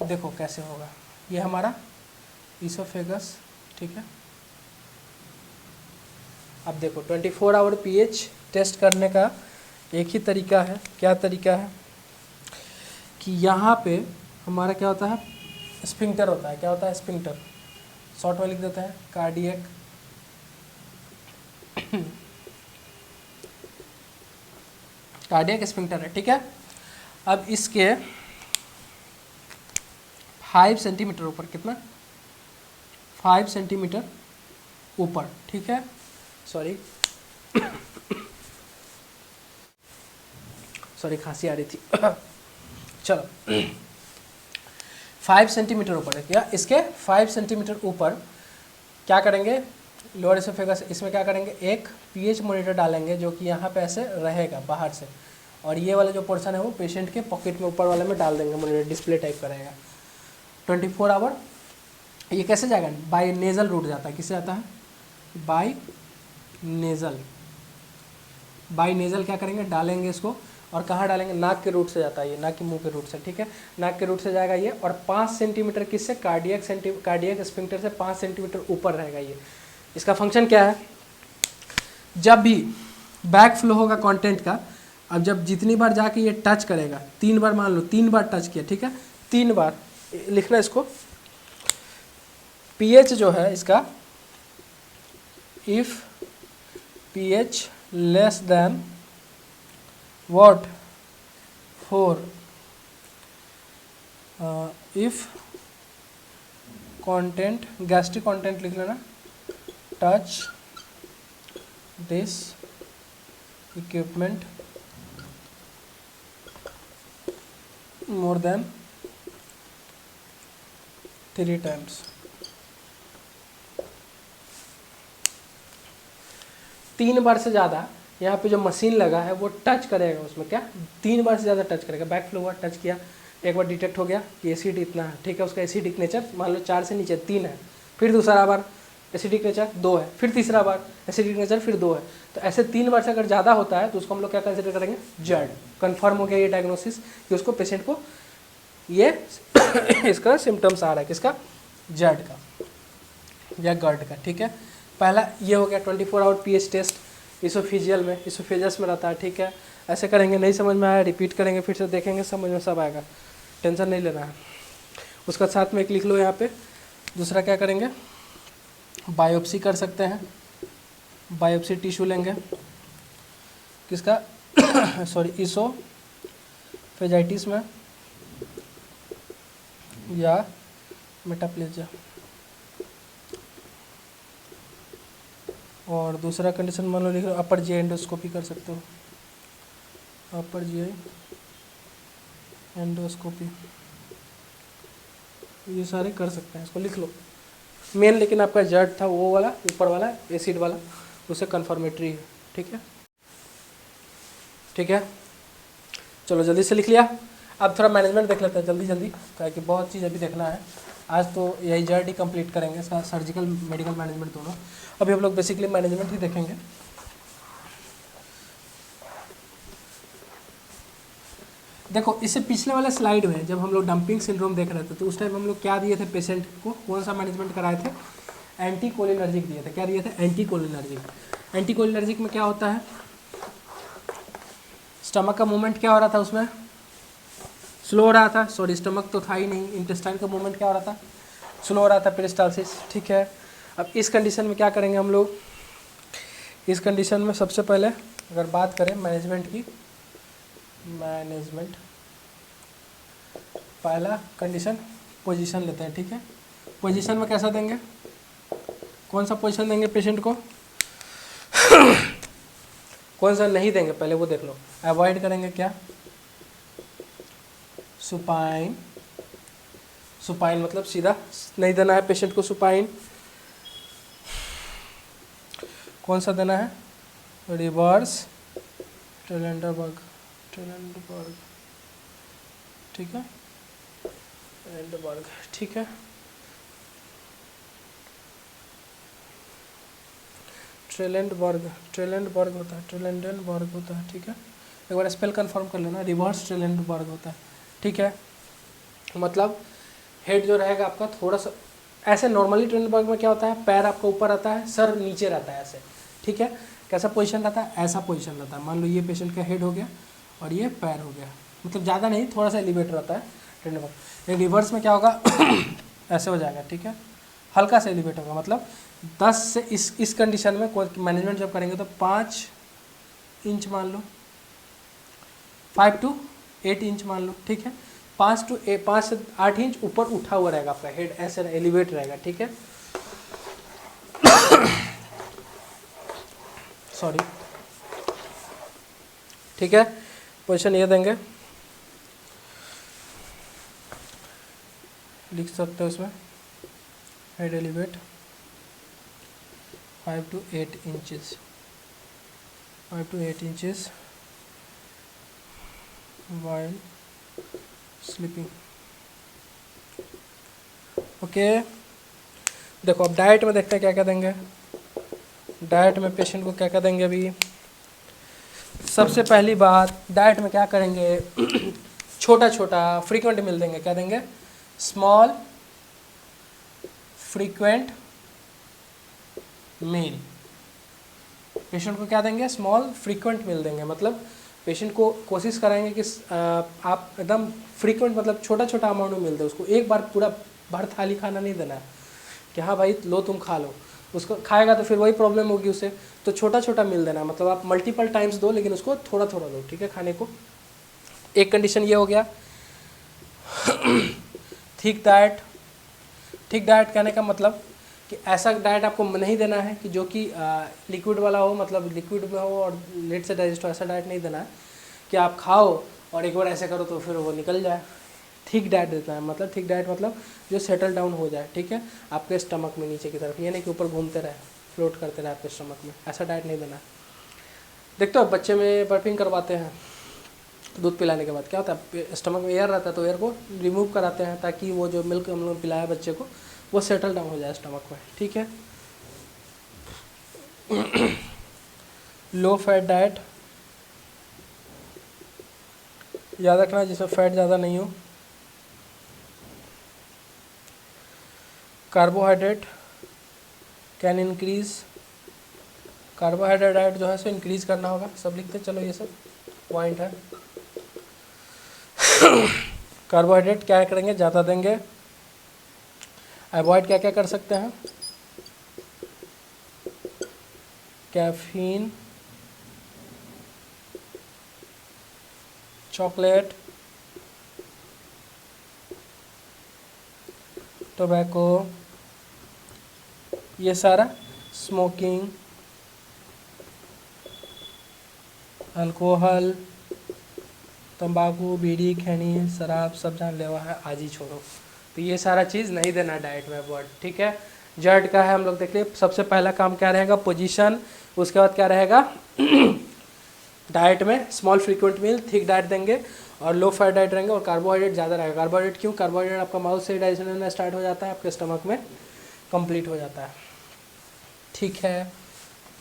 S1: देखो कैसे होगा, ये हमारा इसोफेगस, ठीक है। अब देखो 24 आवर पीएच टेस्ट करने का एक ही तरीका है, क्या तरीका है कि यहाँ पे हमारा क्या होता है, स्फिंक्टर होता है, क्या होता है, स्फिंक्टर, शॉर्ट में लिख देते हैं कार्डियक कार्डियक स्फिंक्टर है, ठीक है। अब इसके 5 सेंटीमीटर ऊपर, कितना, 5 सेंटीमीटर ऊपर, ठीक है, सॉरी खांसी आ रही थी चलो 5 सेंटीमीटर ऊपर है क्या, इसके 5 सेंटीमीटर ऊपर क्या करेंगे, लोअर एसोफेगस, इसमें क्या करेंगे, एक पीएच मॉनिटर डालेंगे, जो कि यहाँ पे ऐसे रहेगा बाहर से, और ये वाला जो पोर्शन है वो पेशेंट के पॉकेट में ऊपर वाले में डाल देंगे, मॉनिटर डिस्प्ले टाइप का रहेगा। 24 आवर ये कैसे जाएगा, बाय नेज़ल रूट जाता है, किससे आता है, बाय नेज़ल क्या करेंगे, डालेंगे इसको, और कहाँ डालेंगे, नाक के रूट से जाता है ये, नाक के मुंह के रूट से, ठीक है, नाक के रूट से जाएगा ये, और 5 सेंटीमीटर किससे, कार्डियक स्फिंक्टर से 5 सेंटीमीटर ऊपर रहेगा ये। इसका फंक्शन क्या है, जब भी बैक फ्लो होगा कंटेंट का, अब जब जितनी बार जाके ये टच करेगा, 3 बार मान लो, 3 बार टच किया, ठीक है, 3 बार लिखना इसको, pH जो है इसका, if pH less than what, 4, if content, gastric content लिख लेना, touch this equipment more than 3 times, 3 बार से ज़्यादा यहाँ पे जो मशीन लगा है वो टच करेगा उसमें, क्या 3 बार से ज़्यादा टच करेगा, बैक फ्लो हुआ, टच किया, एक बार डिटेक्ट हो गया कि एसिड इतना है, ठीक है, उसका एसिडिक नेचर मान लो 4 से नीचे 3 है, फिर दूसरा बार एसिडिक नेचर 2 है, फिर तीसरा बार एसिडिक नेचर फिर 2 है, तो ऐसे 3 बार से अगर ज़्यादा होता है तो उसको हम लोग क्या कंसिडर करेंगे, जर्ड। कन्फर्म हो गया ये डायग्नोसिस कि उसको पेशेंट को ये इसका सिम्टम्स आ रहा है, किसका, जर्ड का या गर्ड का, ठीक है। पहला ये हो गया 24 आवर pH टेस्ट, इसोफिजियल में, इसोफेजस में रहता है, ठीक है। ऐसे करेंगे, नहीं समझ में आया रिपीट करेंगे, फिर से देखेंगे, समझ में सब आएगा, टेंशन नहीं लेना है। उसका साथ में एक लिख लो यहाँ पे। दूसरा क्या करेंगे, बायोप्सी कर सकते हैं, बायोप्सी टिश्यू लेंगे, किसका सॉरी, इसोफेजाइटिस में या मेटाप्लेजिया। और दूसरा कंडीशन मान लो लिख लो, अपर जी एंडोस्कोपी कर सकते हो, अपर जी एंडोस्कोपी, ये सारे कर सकते हैं, इसको लिख लो। मेन लेकिन आपका जर्ड था वो वाला, ऊपर वाला एसिड वाला, उसे कन्फर्मेटरी है, ठीक है, ठीक है। चलो जल्दी से लिख लिया। अब थोड़ा मैनेजमेंट देख लेते हैं जल्दी जल्दी, क्या कि बहुत चीज़ अभी देखना है। आज तो यही जर्ड ही कंप्लीट करेंगे, इसका सर्जिकल मेडिकल मैनेजमेंट दोनों। अभी हम लोग बेसिकली मैनेजमेंट ही देखेंगे। देखो, इससे पिछले वाले स्लाइड में जब हम लोग डंपिंग सिंड्रोम देख रहे थे तो उस टाइम हम लोग क्या दिए थे पेशेंट को, कौन सा मैनेजमेंट कराए थे, एंटी कोलिनर्जिक दिए थे। क्या दिए थे, एंटी कोलिनर्जिक। एंटी कोलिनर्जिक में क्या होता है, स्टमक का मूवमेंट क्या हो रहा था उसमें, स्लो हो रहा था, सॉरी स्टमक तो था ही नहीं, इंटेस्टाइन का मूवमेंट क्या हो रहा था, स्लो हो रहा था, पेरिस्टालसिस, ठीक है। अब इस कंडीशन में क्या करेंगे हम लोग, इस कंडीशन में सबसे पहले अगर बात करें मैनेजमेंट की, मैनेजमेंट पहला कंडीशन पोजीशन लेते हैं, ठीक है। पोजीशन में कैसा देंगे, कौन सा पोजीशन देंगे पेशेंट को कौन सा नहीं देंगे पहले वो देख लो। अवॉइड करेंगे क्या, सुपाइन, सुपाइन मतलब सीधा नहीं देना है पेशेंट को सुपाइन। कौन सा देना है, रिवर्स ट्रेलेंडरबर्ग, ट्रेलेंडरबर्ग, ठीक है, ट्रेलेंडरबर्ग, ठीक है। ट्रेलेंडबर्ग, ट्रेलेंडबर्ग होता है, ट्रेलेंडनबर्ग होता है, ठीक है। एक बार स्पेल कंफर्म कर लेना, रिवर्स ट्रेलेंडबर्ग होता है, ठीक है। मतलब हेड जो रहेगा आपका थोड़ा सा ऐसे, नॉर्मली ट्रेलेंडबर्ग में क्या होता है, पैर आपका ऊपर रहता है, सर नीचे रहता है ऐसे, ठीक है। कैसा पोजीशन रहता है, ऐसा पोजीशन रहता है। मान लो ये पेशेंट का हेड हो गया और ये पैर हो गया, मतलब ज़्यादा नहीं, थोड़ा सा एलिवेट रहता है ट्रेलेंडबर्ग। रिवर्स में क्या होगा ऐसे हो जाएगा, ठीक है, हल्का सा एलिवेट होगा। मतलब 10 से इस कंडीशन में कोई मैनेजमेंट जब करेंगे तो 5 इंच मान लो, 5 to 8 इंच मान लो, ठीक है। 5 से 8 इंच ऊपर उठा हुआ रहेगा आपका हेड, ऐसे एलिवेट रहेगा, ठीक है। सॉरी, ठीक है। पोजीशन ये देंगे, लिख सकते हो इसमें, head elevate 5 to 8 inches, 5 to 8 inches while sleeping, okay. देखो अब डाइट में देखते हैं क्या क्या देंगे। डाइट में पेशेंट को क्या क्या देंगे, अभी सबसे पहली बात डाइट में क्या करेंगे छोटा छोटा फ्रीक्वेंट मील देंगे। क्या देंगे, स्मॉल फ्रीक्वेंट मील, पेशेंट को क्या देंगे, स्मॉल फ्रीक्वेंट मील देंगे। मतलब पेशेंट को कोशिश कराएंगे कि आप एकदम फ्रीक्वेंट मतलब छोटा छोटा अमाउंट में मिल दे उसको, एक बार पूरा भर थाली खाना नहीं देना है कि हाँ भाई लो तुम खा लो, उसको खाएगा तो फिर वही प्रॉब्लम होगी उसे। तो छोटा छोटा मिल देना, मतलब आप मल्टीपल टाइम्स दो लेकिन उसको थोड़ा थोड़ा दो, ठीक है, खाने को। एक कंडीशन ये हो गया। थिक डाइट, थिक डाइट कहने का मतलब कि ऐसा डाइट आपको नहीं देना है कि जो कि लिक्विड वाला हो, मतलब लिक्विड में हो और लेट से डाइजेस्ट हो, ऐसा डाइट नहीं देना है कि आप खाओ और एक बार ऐसे करो तो फिर वो निकल जाए। थिक डाइट देना है, मतलब थिक डाइट मतलब जो सेटल डाउन हो जाए, ठीक है, आपके स्टमक में नीचे की तरफ, ये नहीं कि ऊपर घूमते रहे, फ्लोट करते रहे आपके स्टमक में, ऐसा डाइट नहीं देना है। देखते हो बच्चे में बर्पिंग करवाते हैं दूध पिलाने के बाद, क्या होता है स्टमक में एयर रहता है तो एयर को रिमूव कराते हैं ताकि वो जो मिल्क हम लोग पिलाया बच्चे को वो सेटल डाउन हो जाए स्टमक में, ठीक है। लो फैट डाइट याद रखना, जिसमें फैट ज़्यादा नहीं हो। Carbohydrate can increase, carbohydrate diet जो है सो इंक्रीज करना होगा, सब लिखते चलो, ये सब पॉइंट है। कार्बोहाइड्रेट क्या करेंगे, ज़्यादा देंगे। अवॉइड क्या क्या कर सकते हैं, कैफीन, चॉकलेट, टोबैको, ये सारा, स्मोकिंग, अल्कोहल, तंबाकू, बीड़ी, खैनी, शराब, सब जानलेवा है, आज ही छोड़ो। तो ये सारा चीज़ नहीं देना डाइट में अवॉइड, ठीक है। जर्ट का है हम लोग देख लिए, सबसे पहला काम क्या रहेगा, पोजीशन, उसके बाद क्या रहेगा डाइट में स्मॉल फ्रीक्वेंट मील, थिक डाइट देंगे और लो फैट डाइट रहेंगे और कार्बोहाइड्रेट ज़्यादा रहेगा। कार्बोहाइड्रेट क्यों, कार्बोहाइड्रेट आपका माउथ से डाइजेशन में स्टार्ट हो जाता है, आपके स्टमक में कंप्लीट हो जाता है, ठीक है।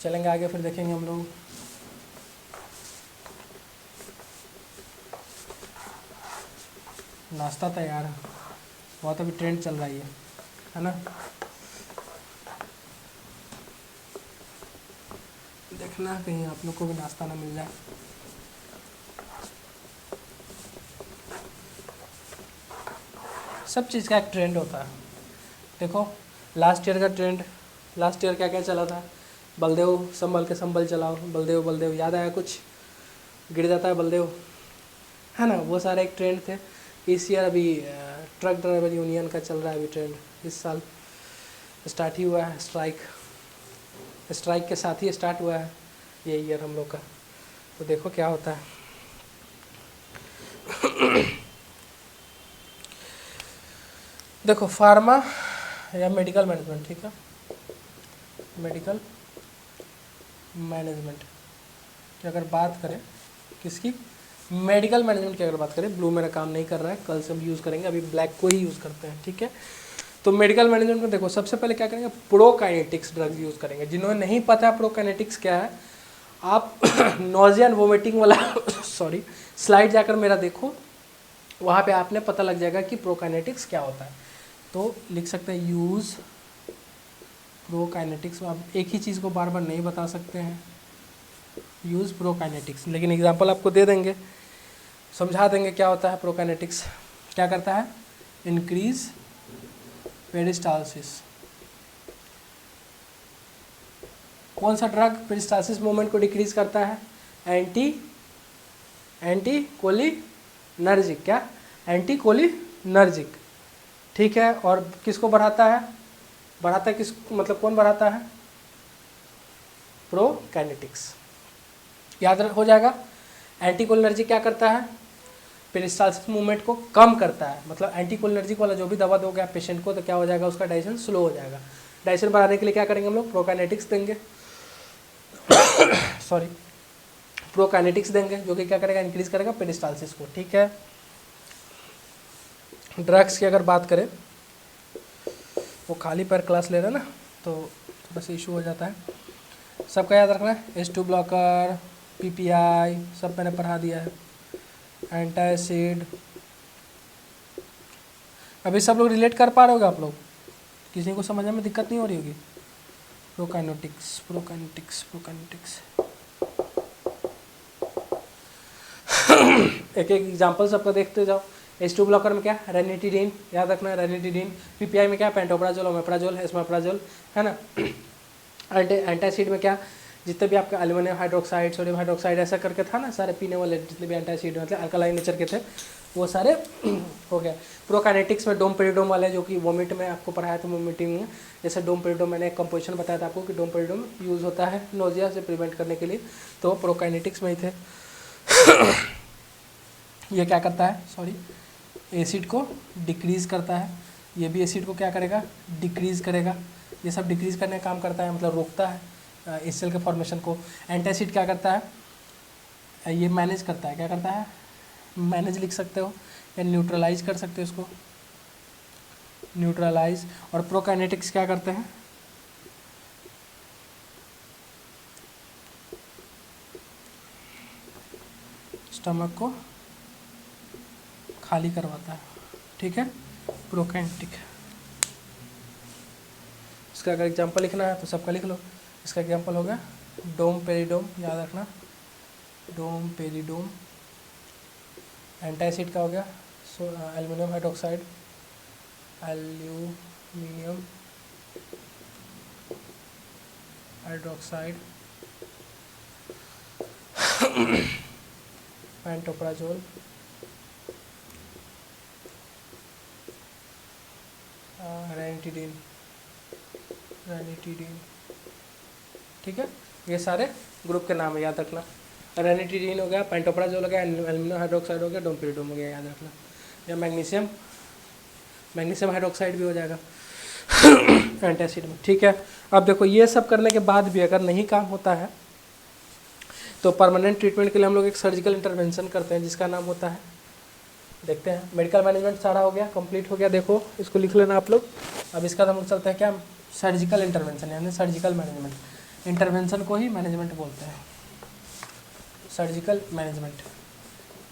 S1: चलेंगे आगे, फिर देखेंगे हम लोग। नाश्ता तैयार है, बहुत अभी ट्रेंड चल रहा है ना। देखना कहीं आप लोग को भी नाश्ता ना मिल जाए। सब चीज़ का एक ट्रेंड होता है। देखो लास्ट ईयर का ट्रेंड, लास्ट ईयर क्या क्या चला था, बलदेव संभल के संभल चलाओ, बलदेव बलदेव, याद आया कुछ, गिर जाता है बलदेव, है ना, वो सारे एक ट्रेंड थे। इस ईयर अभी ट्रक ड्राइवर यूनियन का चल रहा है अभी ट्रेंड, इस साल स्टार्ट ही हुआ है स्ट्राइक, स्ट्राइक के साथ ही स्टार्ट हुआ है ये ईयर हम लोग का, तो देखो क्या होता है। देखो फार्मा या मेडिकल मैनेजमेंट, ठीक है, मेडिकल मैनेजमेंट की अगर बात करें, किसकी, मेडिकल मैनेजमेंट की अगर बात करें, ब्लू मेरा काम नहीं कर रहा है, कल से हम यूज़ करेंगे, अभी ब्लैक को ही यूज़ करते हैं, ठीक है। तो मेडिकल मैनेजमेंट में देखो सबसे पहले क्या करेंगे, प्रोकाइनेटिक्स ड्रग्स यूज़ करेंगे। जिन्होंने नहीं पता प्रोकाइनेटिक्स क्या है, आप नोजिया एंड वोमिटिंग वाला सॉरी स्लाइड जाकर मेरा देखो, वहाँ पे आपने पता लग जाएगा कि प्रोकाइनेटिक्स क्या होता है। तो लिख सकते हैं यूज़ प्रोकाइनेटिक्स, आप एक ही चीज़ को बार बार नहीं बता सकते हैं, यूज़ प्रोकाइनेटिक्स, लेकिन एग्जांपल आपको दे देंगे, समझा देंगे क्या होता है प्रोकाइनेटिक्स, क्या करता है, इंक्रीज पेरिस्टालसिस। कौन सा ड्रग पेरिस्टालसिस मूवमेंट को डिक्रीज करता है, एंटी कोलिनर्जिक, क्या, एंटी कोलिनर्जिक, ठीक है। और किसको बढ़ाता है, बढ़ाता है किस, मतलब कौन बढ़ाता है, प्रोकाइनेटिक्स, याद हो जाएगा। एंटीकोलिनर्जिक क्या करता है, पेरिस्टालसिस मूवमेंट को कम करता है, मतलब एंटीकोलिनर्जिक वाला जो भी दवा दोगे आप पेशेंट को तो क्या हो जाएगा, उसका डाइजेशन स्लो हो जाएगा। डाइजेशन बढ़ाने के लिए क्या करेंगे हम लोग, प्रोकाइनेटिक्स देंगे सॉरी प्रोकाइनेटिक्स देंगे, जो कि क्या करेगा, इंक्रीज करेगा पेरिस्टालसिस को, ठीक है। ड्रग्स की अगर बात करें, वो खाली पैर क्लास ले रहे हैं ना तो थोड़ा सा इशू हो जाता है, सबका याद रखना है, H2 ब्लॉकर, PPI सब मैंने पढ़ा दिया है, एंटासिड, अभी सब लोग रिलेट कर पा रहे होगे आप लोग, किसी को समझने में दिक्कत नहीं हो रही होगी, प्रोकाइनेटिक्स। एक एक एग्जाम्पल सबका देखते जाओ। H2 ब्लॉकर में क्या, रेनिटिडीन, याद रखना रेनिटिडीन। पीपीआई में क्या, पेंटोप्राजोल, ओमेप्राजोल, एस्माप्राजोल, है ना। एंटासिड में क्या, जितने भी आपके एल्युमिनियम हाइड्रोक्साइड, सोडियम हाइड्रोक्साइड ऐसा करके था ना, सारे पीने वाले जितने भी एंटासिड मतलब अल्कलाइन नेचर के थे वो सारे हो गए। प्रोकाइनेटिक्स में डोमपेरिडोम वाले, जो कि वोमिट में आपको पढ़ाया था वोमिटिंग में, जैसे डोमपेरिडोम मैंने एक कंपोजिशन बताया था आपको कि डोमपेरिडोम यूज़ होता है नोजिया से प्रिवेंट करने के लिए, तो प्रोकाइनेटिक्स में ही थे। ये क्या करता है, सॉरी, एसिड को डिक्रीज़ करता है, ये भी एसिड को क्या करेगा, डिक्रीज़ करेगा। ये सब डिक्रीज़ करने का काम करता है, मतलब रोकता है इस सेल के फॉर्मेशन को। एंटासिड क्या करता है, ये मैनेज करता है, क्या करता है, मैनेज लिख सकते हो या न्यूट्रलाइज कर सकते हो इसको, न्यूट्रलाइज। और प्रोकाइनेटिक्स क्या करते हैं, स्टमक को खाली करवाता है, ठीक है, प्रोकाइनेटिक। इसका अगर एग्जांपल लिखना है तो सबका लिख लो। इसका एग्जांपल हो गया डोमपेरिडोम, याद रखना डोमपेरिडोम। एंटासिड का हो गया aluminium hydroxide, aluminium hydroxide, pantoprazole, ranitidine, ठीक है। ये सारे ग्रुप के नाम है, याद रखना। रेनिटिडीन हो गया, पेंटोप्राजोल हो गया, एल्युमिनियम हाइड्रोक्साइड हो गया, डोमपेरिडोम हो गया, याद रखना। या मैग्नीशियम हाइड्रोक्साइड भी हो जाएगा एंटासिड में, ठीक है। अब देखो ये सब करने के बाद भी अगर नहीं काम होता है तो परमानेंट ट्रीटमेंट के लिए हम लोग एक सर्जिकल इंटरवेंशन करते हैं, जिसका नाम होता है, देखते हैं, मेडिकल मैनेजमेंट सारा हो गया, कंप्लीट हो गया। देखो इसको लिख लेना आप लोग। अब इसका हम लोग चलते हैं क्या, सर्जिकल इंटरवेंशन, यानी सर्जिकल मैनेजमेंट। इंटरवेंशन को ही मैनेजमेंट बोलते हैं, सर्जिकल मैनेजमेंट।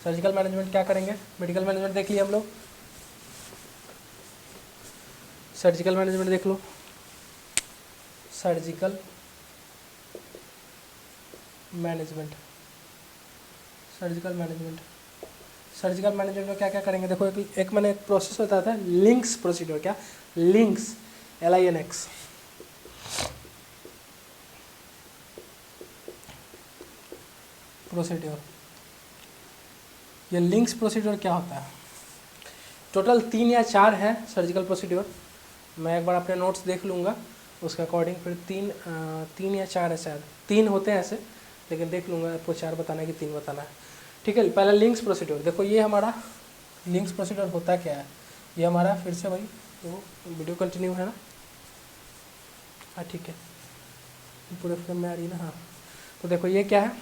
S1: सर्जिकल मैनेजमेंट क्या करेंगे, मेडिकल मैनेजमेंट देख लिया हम लोग, सर्जिकल मैनेजमेंट देख लो। Surgical management, surgical management, surgical management में क्या क्या करेंगे, देखो एक मैंने एक प्रोसेस बताया था, लिंक्स प्रोसीड्योर, क्या, लिंक्स, LINX, प्रोसीड्योर। ये लिंक्स प्रोसीड्योर क्या होता है, टोटल 3 या 4 है सर्जिकल प्रोसीड्योर। मैं एक बार अपने नोट्स देख लूँगा उसके अकॉर्डिंग, फिर 3 या 4 है, शायद 3 होते हैं ऐसे, लेकिन देख लूँगा आपको 4 बताना है कि 3 बताना है, ठीक है। पहले लिंक्स प्रोसीड्योर, देखो ये हमारा लिंक्स प्रोसीड्योर होता क्या है, ये हमारा फिर से वही, तो वीडियो कंटिन्यू है ना, हाँ ठीक है, पूरे फ्रेम में आ रही है ना, हाँ। तो देखो ये क्या है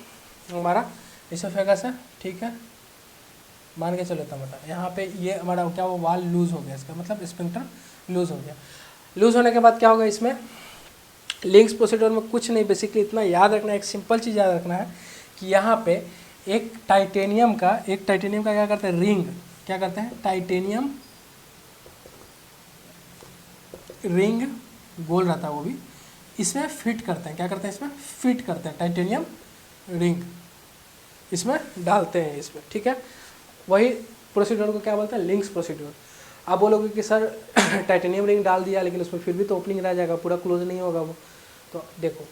S1: हमारा, इसोफेगस है, ठीक है, मान के चलो मतलब यहाँ पे ये हमारा क्या, वो वाल लूज हो गया, इसका मतलब स्फिंक्टर लूज हो गया। लूज होने के बाद क्या होगा, इसमें लिंक्स प्रोसीड्योर में कुछ नहीं, बेसिकली इतना याद रखना, एक सिंपल चीज़ याद रखना है कि यहाँ पे एक टाइटेनियम का क्या करते हैं, रिंग, क्या करते हैं, टाइटेनियम रिंग गोल रहता है वो भी, इसमें फिट करते हैं, क्या करते हैं, इसमें फिट करते हैं, टाइटेनियम रिंग इसमें डालते हैं इसमें, ठीक है। वही प्रोसीड्योर को क्या बोलते हैं, लिंक्स प्रोसीड्योर। आप बोलोगे कि सर टाइटेनियम रिंग डाल दिया लेकिन उसमें फिर भी तो ओपनिंग रह जाएगा, पूरा क्लोज नहीं होगा वो, तो देखो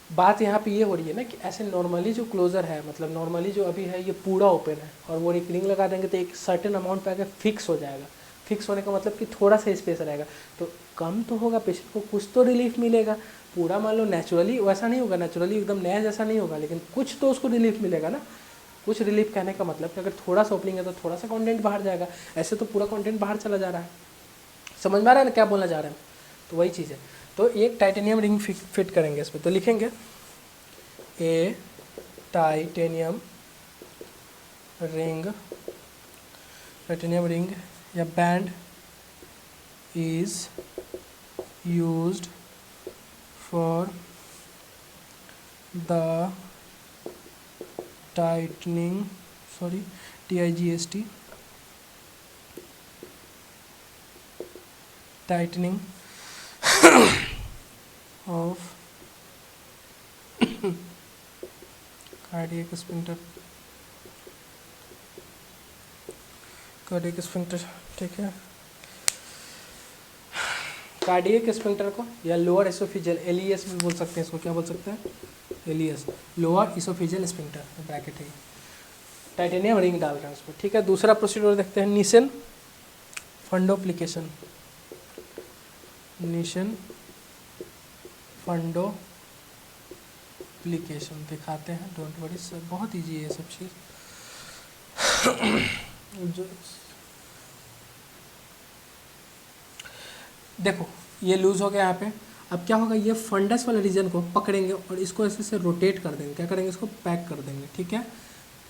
S1: बात यहाँ पे ये हो रही है ना कि ऐसे नॉर्मली जो क्लोजर है, मतलब नॉर्मली जो अभी है ये पूरा ओपन है, और वो एक रिंग लगा देंगे तो एक सर्टेन अमाउंट पे आके फिक्स हो जाएगा। फिक्स होने का मतलब कि थोड़ा सा स्पेस रहेगा, तो कम तो होगा, पेशेंट को कुछ तो रिलीफ मिलेगा। पूरा मान लो नेचुरली वैसा नहीं होगा, नेचुरली एकदम नया जैसा नहीं होगा, लेकिन कुछ तो उसको रिलीफ मिलेगा ना। कुछ रिलीफ कहने का मतलब कि अगर थोड़ा सा ओपनिंग है तो थोड़ा सा कंटेंट बाहर जाएगा, ऐसे तो पूरा कंटेंट बाहर चला जा रहा है। समझ में आ रहा है ना क्या बोलना चाह रहे हैं, तो वही चीज़ है। तो एक टाइटेनियम रिंग फिट करेंगे इस पर, तो लिखेंगे ए टाइटेनियम रिंग या band is used for the tightening tightening of cardiac sphincter, cardiac sphincter, ठीक है। कार्डियक स्फिंक्टर को या लोअर एसोफिजियल एलईएस भी बोल सकते हैं, इसको क्या बोल सकते हैं, LES, lower oesophageal sphincter, bracket है, टाइटेनियम रिंग डाल रहे हैं उसमें, ठीक है। दूसरा प्रोसीड्यूर देखते हैं, निशन फंडोप्लिकेशन, निशन फंडोप्लिकेशन दिखाते हैं, डोंट वरी सर, बहुत ईजी है ये सब चीज़। जो देखो ये लूज हो गया यहाँ पे, अब क्या होगा, ये फंडस वाले रीजन को पकड़ेंगे और इसको ऐसे से रोटेट कर देंगे, क्या करेंगे, इसको पैक कर देंगे, ठीक है,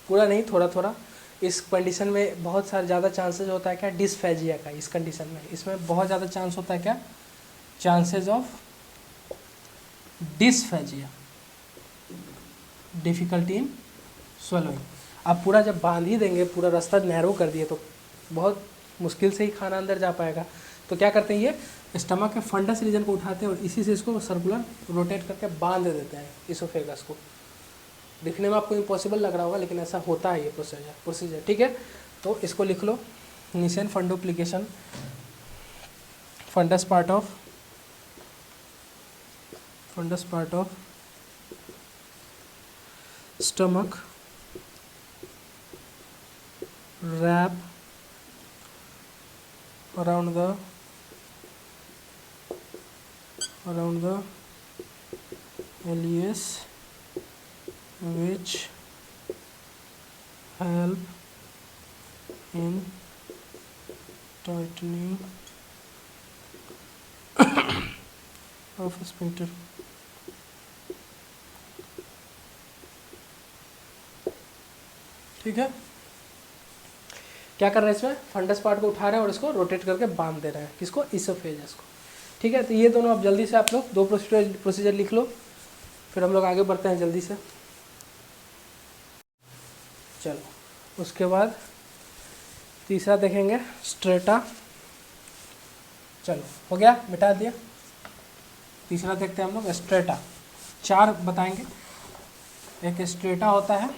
S1: पूरा नहीं, थोड़ा थोड़ा। इस कंडीशन में बहुत सारे ज़्यादा चांसेस होता है क्या, डिस्फेजिया का, इस कंडीशन में इसमें बहुत ज़्यादा चांस होता है क्या, chances of dysphagia, difficulty in swallowing। आप पूरा जब बांध ही देंगे, पूरा रास्ता नैरो कर दिए तो बहुत मुश्किल से ही खाना अंदर जा पाएगा। तो क्या करते हैं, ये स्टमक के फंडस रीजन को उठाते हैं और इसी से इसको सर्कुलर रोटेट करके बांध देते हैं इसोफेगस को। दिखने में आपको इम्पॉसिबल लग रहा होगा, लेकिन ऐसा होता है ये प्रोसीजर, ठीक है। तो इसको लिख लो, Nissen fundoplication, fundus part of stomach wrap around the LES, which help in tightening of sphincter। ठीक है, क्या कर रहे हैं, इसमें फंडस पार्ट को उठा रहे हैं और इसको रोटेट करके बांध दे रहे हैं, किसको, इसोफेगस को, ठीक है। तो ये दोनों आप जल्दी से आप लोग दो प्रोसीजर लिख लो, फिर हम लोग आगे बढ़ते हैं जल्दी से। चलो उसके बाद तीसरा देखेंगे, स्ट्रेटा। चलो हो गया, मिटा दिया। तीसरा देखते हैं हम लोग, स्ट्रेटा। चार बताएंगे, एक स्ट्रेटा होता है,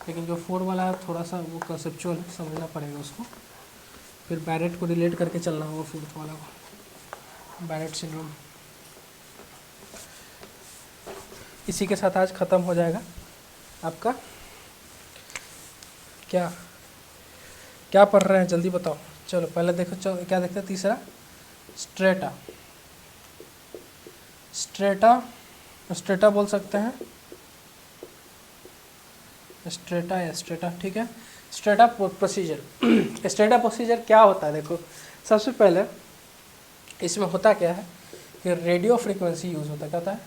S1: लेकिन जो 4 वाला है थोड़ा सा वो कंसेप्चुअल है, समझना पड़ेगा उसको, फिर बैरेट को रिलेट करके चलना होगा 4th वाला को, बैरेट सिंड्रोम। इसी के साथ आज ख़त्म हो जाएगा आपका। क्या क्या पढ़ रहे हैं, जल्दी बताओ। चलो पहले देखो, चलो क्या देखते हैं, तीसरा स्ट्रेटा। स्ट्रेटा बोल सकते हैं, स्ट्रेटा या स्ट्रेटा, ठीक है। स्ट्रेटा प्रोसीजर स्ट्रेटा प्रोसीजर क्या होता है, देखो सबसे पहले इसमें होता क्या है कि रेडियो फ्रीक्वेंसी यूज़ होता है, क्या होता है,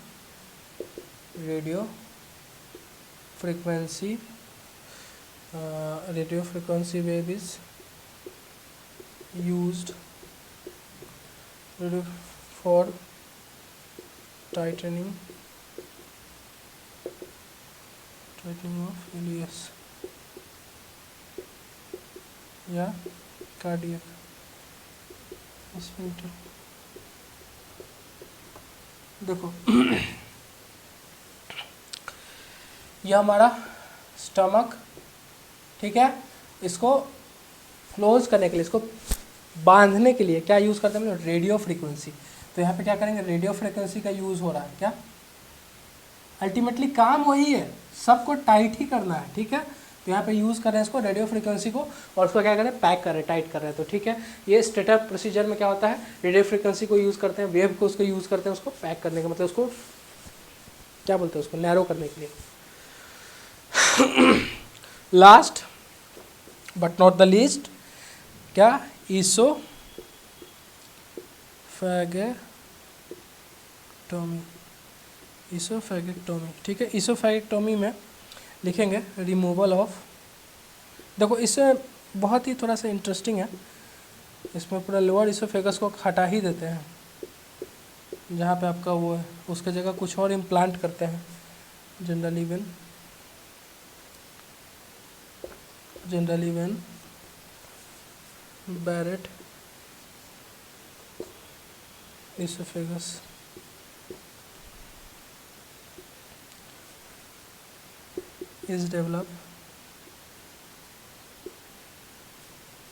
S1: radio frequency wave is used for tightening of LES या कार्डियक स्फिंक्टर। देखो यह हमारा स्टमक, ठीक है, इसको क्लोज करने के लिए, इसको बांधने के लिए क्या यूज़ करते हैं हम लोग, रेडियो फ्रीक्वेंसी। तो यहाँ पे क्या करेंगे, रेडियो फ्रीक्वेंसी का यूज़ हो रहा है, क्या अल्टीमेटली काम वही है, सबको टाइट ही करना है, ठीक है। तो यहाँ पे यूज़ कर रहे हैं इसको, रेडियो फ्रीक्वेंसी को, और उसको क्या कर रहे हैं, पैक कर रहे हैं, टाइट कर रहे हैं। तो ठीक है, ये स्ट्रेटा प्रोसीजर में क्या होता है, रेडियो फ्रीक्वेंसी को यूज़ करते हैं, वेव को उसको यूज़ करते हैं, उसको पैक करने का मतलब उसको क्या बोलते हैं, उसको नैरो करने के लिए। Last but not the least, क्या, इसोफैगेक्टोमी, ठीक है। इसोफैगेक्टोमी में लिखेंगे रिमूवल ऑफ, देखो इसमें बहुत ही थोड़ा सा इंटरेस्टिंग है, इसमें पूरा लोअर इसोफेगस को हटा ही देते हैं, जहाँ पे आपका वो है उसके जगह कुछ और इम्प्लांट करते हैं, generally when Barrett esophagus is developed,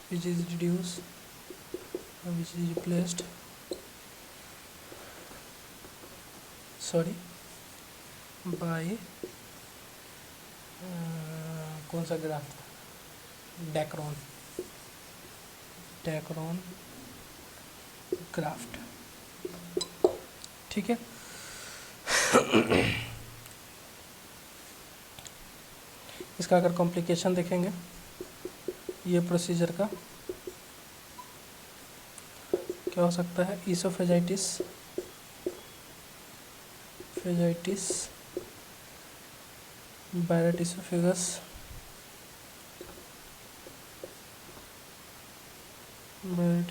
S1: which is reduced, which is replaced, sorry, by कौन सा ग्राफ्ट, डेक्रोन ग्राफ्ट, ठीक है। इसका अगर कॉम्प्लिकेशन देखेंगे ये प्रोसीजर का क्या हो सकता है, oesophagitis, Barrett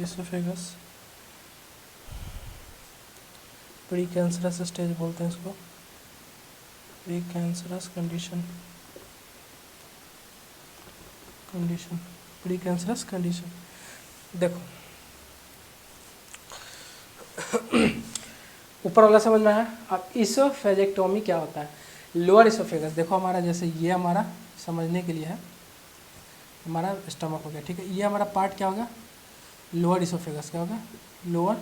S1: oesophagus, precancerous stage बोलते हैं इसको, precancerous condition, precancerous condition. देखो ऊपर वाला समझ में आया। अब इसोफेजेक्टोमी क्या होता है, लोअर इसोफेगस, देखो हमारा जैसे ये हमारा समझने के लिए है, हमारा स्टमक हो गया, ठीक है। ये हमारा पार्ट क्या होगा, लोअर इसोफेगस, क्या होगा, लोअर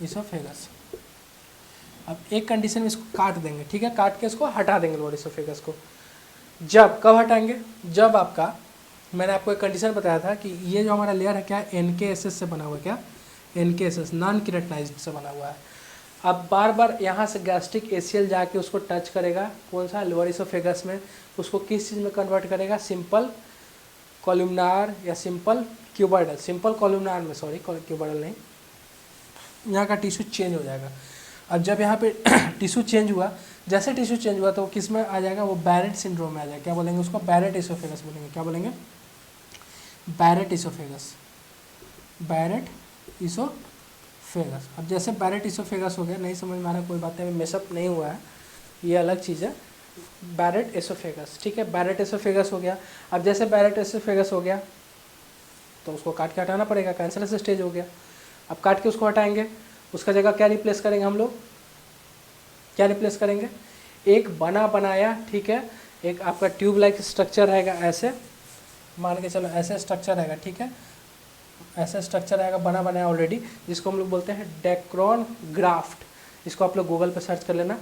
S1: इसोफेगस। अब एक कंडीशन में इसको काट देंगे, ठीक है, काट के इसको हटा देंगे लोअर इसोफेगस को। जब कब हटाएंगे, जब आपका, मैंने आपको एक कंडीशन बताया था कि ये जो हमारा लेयर है क्या, NKSS से बना हुआ है, क्या NKSS, नॉन केराटिनाइज्ड से बना हुआ है। अब बार बार यहाँ से गैस्ट्रिक एसियल जाके उसको टच करेगा, कौन सा, लोअर इसोफेगस में, उसको किस चीज़ में कन्वर्ट करेगा, सिंपल कॉलुमनार या सिंपल क्यूबॉइडल, सिंपल कॉलुमनार में, सॉरी क्यूबॉइडल नहीं, यहाँ का टिश्यू चेंज हो जाएगा। अब जब यहाँ पे टिश्यू चेंज हुआ, जैसे टिश्यू चेंज हुआ तो वो किस में आ जाएगा, वो बैरेट सिंड्रोम में आ जाएगा। क्या बोलेंगे उसको, बैरेट इसोफेगस बोलेंगे, क्या बोलेंगे, बैरेट इसोफेगस, बैरेट इसोफेगस। अब जैसे बैरेट इसोफेगस हो गया, नहीं समझ में आ रहा कोई बात नहीं, मेसअप नहीं हुआ है, ये अलग चीज़ है, बैरेट इसोफेगस, ठीक है, बैरेट इसोफेगस हो गया। अब जैसे बैरेट इसोफेगस हो गया तो उसको काट के हटाना पड़ेगा, कैंसरस स्टेज हो गया। अब काट के उसको हटाएंगे, उसका जगह क्या रिप्लेस करेंगे हम लोग, क्या रिप्लेस करेंगे, एक बना बनाया, ठीक है, एक आपका ट्यूब लाइक स्ट्रक्चर रहेगा, ऐसे मान के चलो, ऐसे स्ट्रक्चर रहेगा, ठीक है, ऐसा स्ट्रक्चर रहेगा बना बनाया ऑलरेडी, जिसको हम लोग बोलते हैं डेक्रोन ग्राफ्ट। इसको आप लोग गूगल पे सर्च कर लेना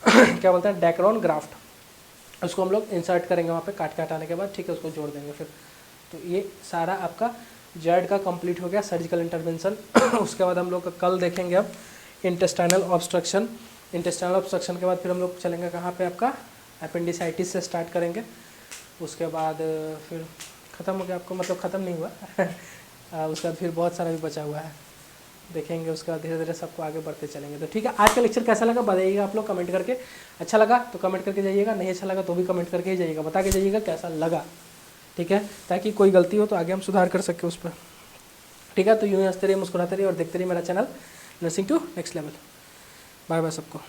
S1: क्या बोलते हैं, डेक्रोन ग्राफ्ट। उसको हम लोग इंसर्ट करेंगे वहाँ पे, काट के हटाने के बाद, ठीक है, उसको जोड़ देंगे फिर। तो ये सारा आपका जेड का कंप्लीट हो गया, सर्जिकल इंटरवेंशन। उसके बाद हम लोग कल देखेंगे अब इंटेस्टाइनल ऑब्स्ट्रक्शन। इंटेस्टाइनल ऑब्स्ट्रक्शन के बाद फिर हम लोग चलेंगे कहाँ पे, आपका अपेंडिसाइटिस से स्टार्ट करेंगे। उसके बाद फिर ख़त्म हो गया आपको, मतलब ख़त्म नहीं हुआ उसके बाद फिर बहुत सारा भी बचा हुआ है, देखेंगे। उसका धीरे धीरे सबको आगे बढ़ते चलेंगे। तो ठीक है, आज का लेक्चर कैसा लगा बताइएगा आप लोग कमेंट करके। अच्छा लगा तो कमेंट करके जाइएगा, नहीं अच्छा लगा तो भी कमेंट करके ही जाइएगा, बता के जाइएगा कैसा लगा, ठीक है, ताकि कोई गलती हो तो आगे हम सुधार कर सकें उस पर, ठीक है। तो यूँ हंसते रहिए, मुस्कुराते रहिए और देखते रहिए मेरा channel nursing to next level. Bye bye सबको।